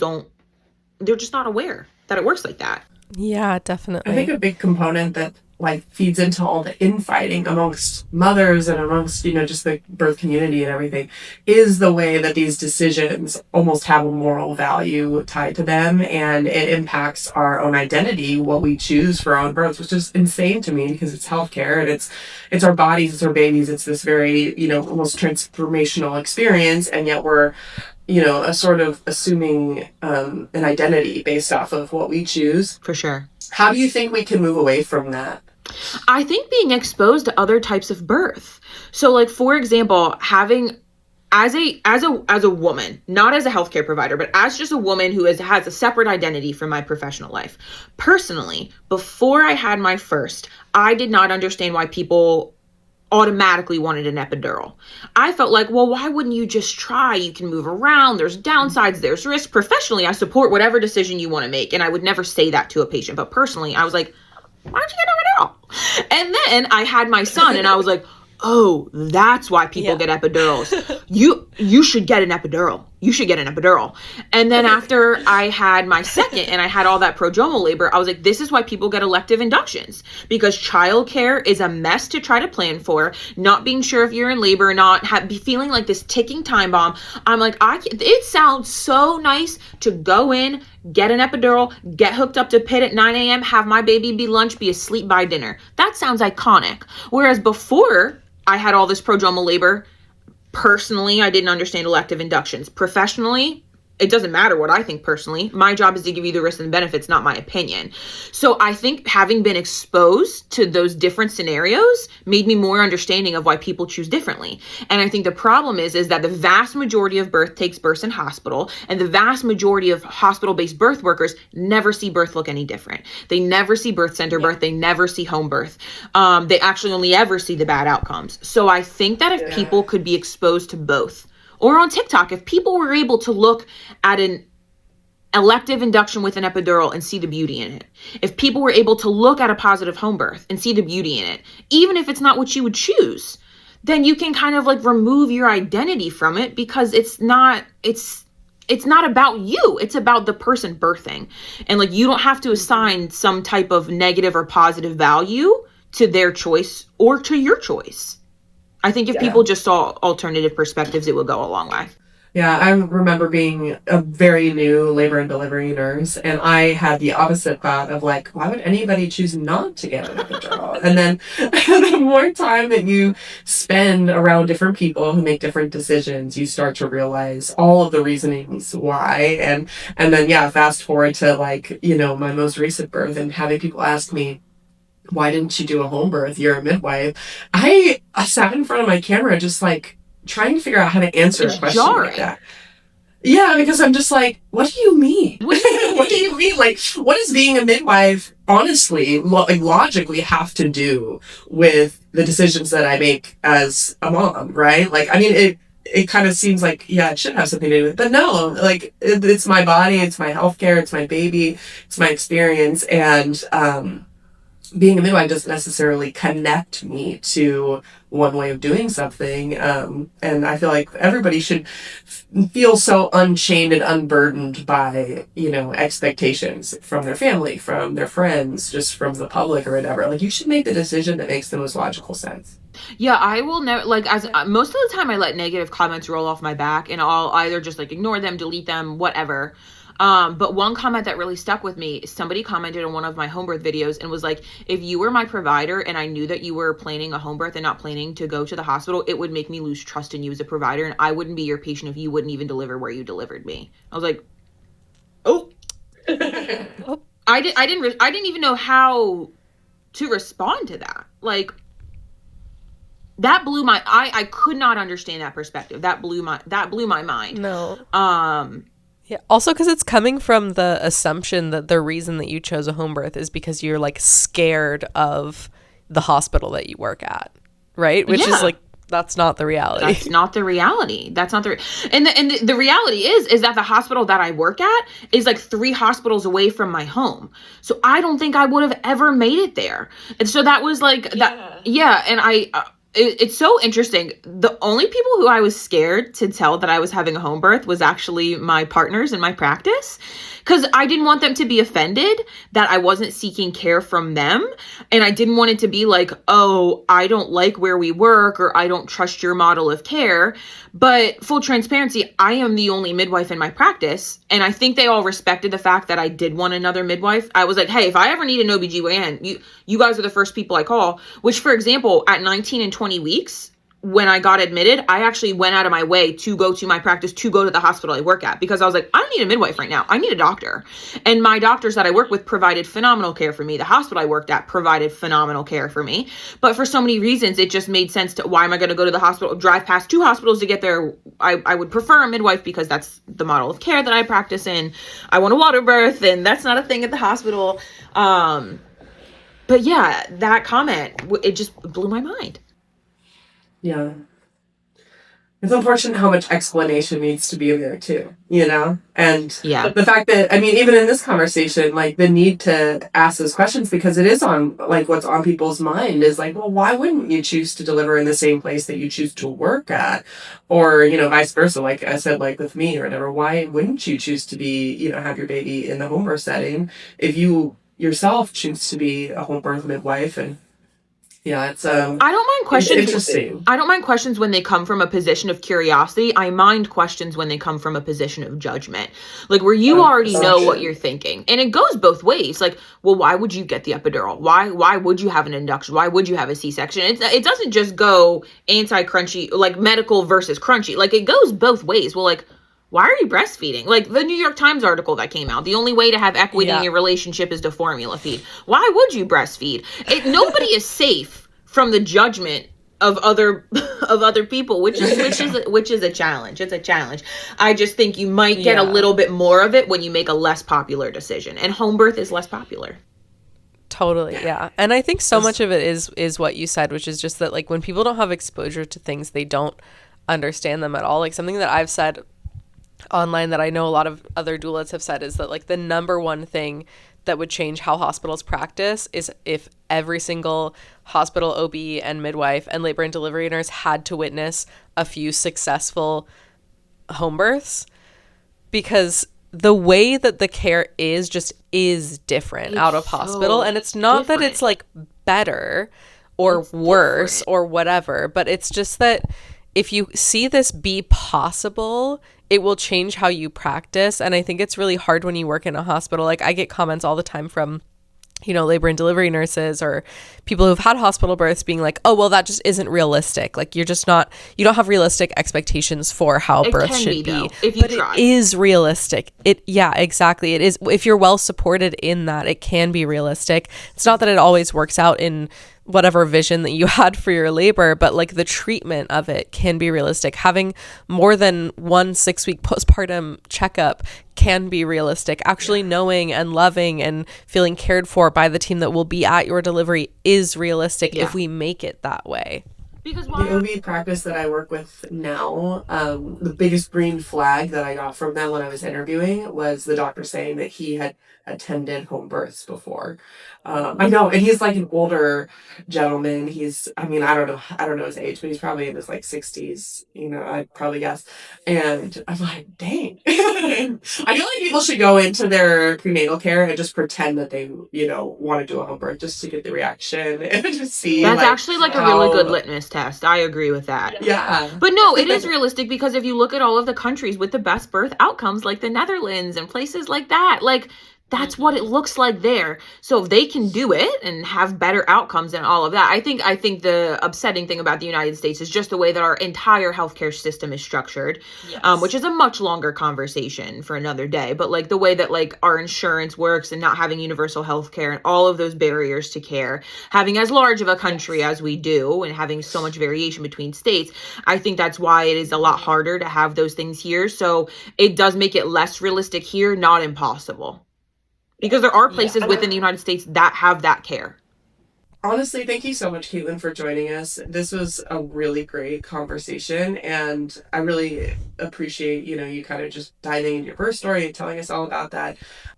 they're just not aware that it works like that. Yeah, definitely. I think a big component that feeds into all the infighting amongst mothers and amongst, just the birth community and everything, is the way that these decisions almost have a moral value tied to them, and it impacts our own identity, what we choose for our own births, which is insane to me, because it's healthcare and it's our bodies, it's our babies, it's this very, almost transformational experience, and yet we're a sort of assuming an identity based off of what we choose. For sure. How do you think we can move away from that? I think being exposed to other types of birth. So, like, for example, having as a woman, not as a healthcare provider, but as just a woman who has a separate identity from my professional life. Personally, before I had my first, I did not understand why people automatically wanted an epidural. I felt like, well, why wouldn't you just try? You can move around. There's downsides. There's risk. Professionally, I support whatever decision you want to make. And I would never say that to a patient. But personally, I was like, why don't you get an epidural? And then I had my son and I was like, oh, that's why people get epidurals. You should get an epidural. You should get an epidural. And then after I had my second and I had all that prodromal labor, I was like, this is why people get elective inductions, because childcare is a mess to try to plan for, not being sure if you're in labor, be feeling like this ticking time bomb. I'm like, it sounds so nice to go in, get an epidural, get hooked up to PIT at 9 a.m., have my baby be lunch, be asleep by dinner. That sounds iconic. Whereas before I had all this prodromal labor, personally, I didn't understand elective inductions. Professionally, it doesn't matter what I think personally. My job is to give you the risks and benefits, not my opinion. So I think having been exposed to those different scenarios made me more understanding of why people choose differently. And I think the problem is that the vast majority of birth takes birth in hospital, and the vast majority of hospital-based birth workers never see birth look any different. They never see birth center birth. They never see home birth. They actually only ever see the bad outcomes. So I think that if people could be exposed to both, or on TikTok, if people were able to look at elective induction with an epidural and see the beauty in it, if people were able to look at a positive home birth and see the beauty in it, even if it's not what you would choose, then you can kind of like remove your identity from it, because it's not about you. It's about the person birthing. And like, you don't have to assign some type of negative or positive value to their choice or to your choice. I think if people just saw alternative perspectives, it would go a long way. Yeah, I remember being a very new labor and delivery nurse, and I had the opposite thought of like, why would anybody choose not to get an epidural? And then the more time that you spend around different people who make different decisions, you start to realize all of the reasonings why. And then, fast forward to like, my most recent birth and having people ask me, why didn't you do a home birth? You're a midwife. I sat in front of my camera just like, trying to figure out how to answer a question like that. Yeah, because I'm just like, what do you mean? What do you mean? Like, what does being a midwife, honestly, logically have to do with the decisions that I make as a mom, right? Like, I mean, it kind of seems like, it should have something to do with it. But no, like, it's my body, it's my healthcare, it's my baby, it's my experience. And being a midwife doesn't necessarily connect me to one way of doing something. And I feel like everybody should feel so unchained and unburdened by, expectations from their family, from their friends, just from the public or whatever. Like, you should make the decision that makes the most logical sense. Yeah, I will never, like, most of the time I let negative comments roll off my back, and I'll either just like ignore them, delete them, whatever. But one comment that really stuck with me, somebody commented on one of my home birth videos and was like, if you were my provider and I knew that you were planning a home birth and not planning to go to the hospital, it would make me lose trust in you as a provider, and I wouldn't be your patient if you wouldn't even deliver where you delivered me. I was like, oh. I didn't even know how to respond to that. Like, that blew my, I could not understand that perspective. That blew my mind. No. Yeah. Also, because it's coming from the assumption that the reason that you chose a home birth is because you're like scared of the hospital that you work at, right? Which is like, that's not the reality. That's not the reality. And the reality is that the hospital that I work at is like 3 hospitals away from my home. So I don't think I would have ever made it there. And so that was like that. Yeah. And it's so interesting. The only people who I was scared to tell that I was having a home birth was actually my partners in my practice, because I didn't want them to be offended that I wasn't seeking care from them. And I didn't want it to be like, oh, I don't like where we work, or I don't trust your model of care. But full transparency, I am the only midwife in my practice. And I think they all respected the fact that I did want another midwife. I was like, hey, if I ever need an OBGYN, you guys are the first people I call. Which, for example, at 19 and 20 weeks, when I got admitted, I actually went out of my way to go to my practice, to go to the hospital I work at, because I was like, I don't need a midwife right now. I need a doctor. And my doctors that I work with provided phenomenal care for me. The hospital I worked at provided phenomenal care for me. But for so many reasons, it just made sense to, why am I going to go to the hospital, drive past 2 hospitals to get there? I would prefer a midwife because that's the model of care that I practice in. I want a water birth, and that's not a thing at the hospital. But yeah, that comment, it just blew my mind. Yeah. It's unfortunate how much explanation needs to be there too, And the fact that, I mean, even in this conversation, like the need to ask those questions, because it is on like what's on people's mind is like, well, why wouldn't you choose to deliver in the same place that you choose to work at? Or, vice versa, like I said, like with me or whatever, why wouldn't you choose to be, have your baby in the home birth setting if you yourself choose to be a home birth midwife? And yeah, it's I don't mind questions. Interesting. I don't mind questions when they come from a position of curiosity. I mind questions when they come from a position of judgment, like where you already know what you're thinking. And it goes both ways. Like, well, why would you get the epidural? Why would you have an induction? Why would you have a C-section? It doesn't just go anti-crunchy, like medical versus crunchy. Like, it goes both ways. Well, like, why are you breastfeeding? Like the New York Times article that came out, the only way to have equity in your relationship is to formula feed. Why would you breastfeed? Nobody is safe from the judgment of other people, which is a challenge. It's a challenge. I just think you might get a little bit more of it when you make a less popular decision, and home birth is less popular. Totally, yeah. And I think so much of it is what you said, which is just that like when people don't have exposure to things, they don't understand them at all. Like something that I've said online that I know a lot of other doulas have said is that like the number one thing that would change how hospitals practice is if every single hospital OB and midwife and labor and delivery nurse had to witness a few successful home births, because the way that the care is different out of hospital. And it's not that it's like better or worse or whatever, but it's just that if you see this be possible, it will change how you practice. And I think it's really hard when you work in a hospital. Like I get comments all the time from, you know, labor and delivery nurses or people who've had hospital births being like, oh, well, that just isn't realistic. Like you don't have realistic expectations for how birth should be. If you try. It is realistic. Yeah, exactly. It is. If you're well supported in that, it can be realistic. It's not that it always works out in whatever vision that you had for your labor, but like the treatment of it can be realistic. Having more than 1 6-week postpartum checkup can be realistic. Actually knowing and loving and feeling cared for by the team that will be at your delivery is realistic if we make it that way. Because the OB practice that I work with now, the biggest green flag that I got from them when I was interviewing was the doctor saying that he had attended home births before. I know, and he's like an older gentleman. I don't know his age, but he's probably in his like 60s, you know, I'd probably guess. And I'm like, dang. I feel like people should go into their prenatal care and just pretend that they, you know, want to do a home birth just to get the reaction and just see. That's actually like a really good litmus test. I agree with that. Yeah. But no, it is realistic because if you look at all of the countries with the best birth outcomes, like the Netherlands and places like that, like that's what it looks like there. So if they can do it and have better outcomes and all of that, I think the upsetting thing about the United States is just the way that our entire healthcare system is structured, which is a much longer conversation for another day. But like the way that like our insurance works and not having universal healthcare and all of those barriers to care, having as large of a country as we do and having so much variation between states, I think that's why it is a lot harder to have those things here. So it does make it less realistic here, not impossible. Because there are places within the United States that have that care. Honestly, thank you so much, Caitlin, for joining us. This was a really great conversation, and I really appreciate, you know, you kind of just diving into your birth story and telling us all about that.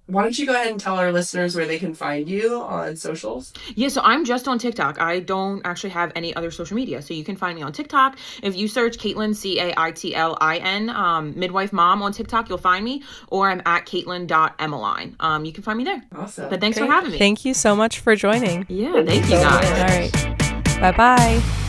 Why don't you go ahead and tell our listeners where they can find you on socials? Yeah, so I'm just on TikTok. I don't actually have any other social media. So you can find me on TikTok. If you search Caitlin, Caitlin, Midwife Mom on TikTok, you'll find me. Or I'm at Caitlin.Emmeline. You can find me there. Awesome. But thanks for having me. Thank you so much for joining. Yeah, thank you guys. All right. Bye-bye.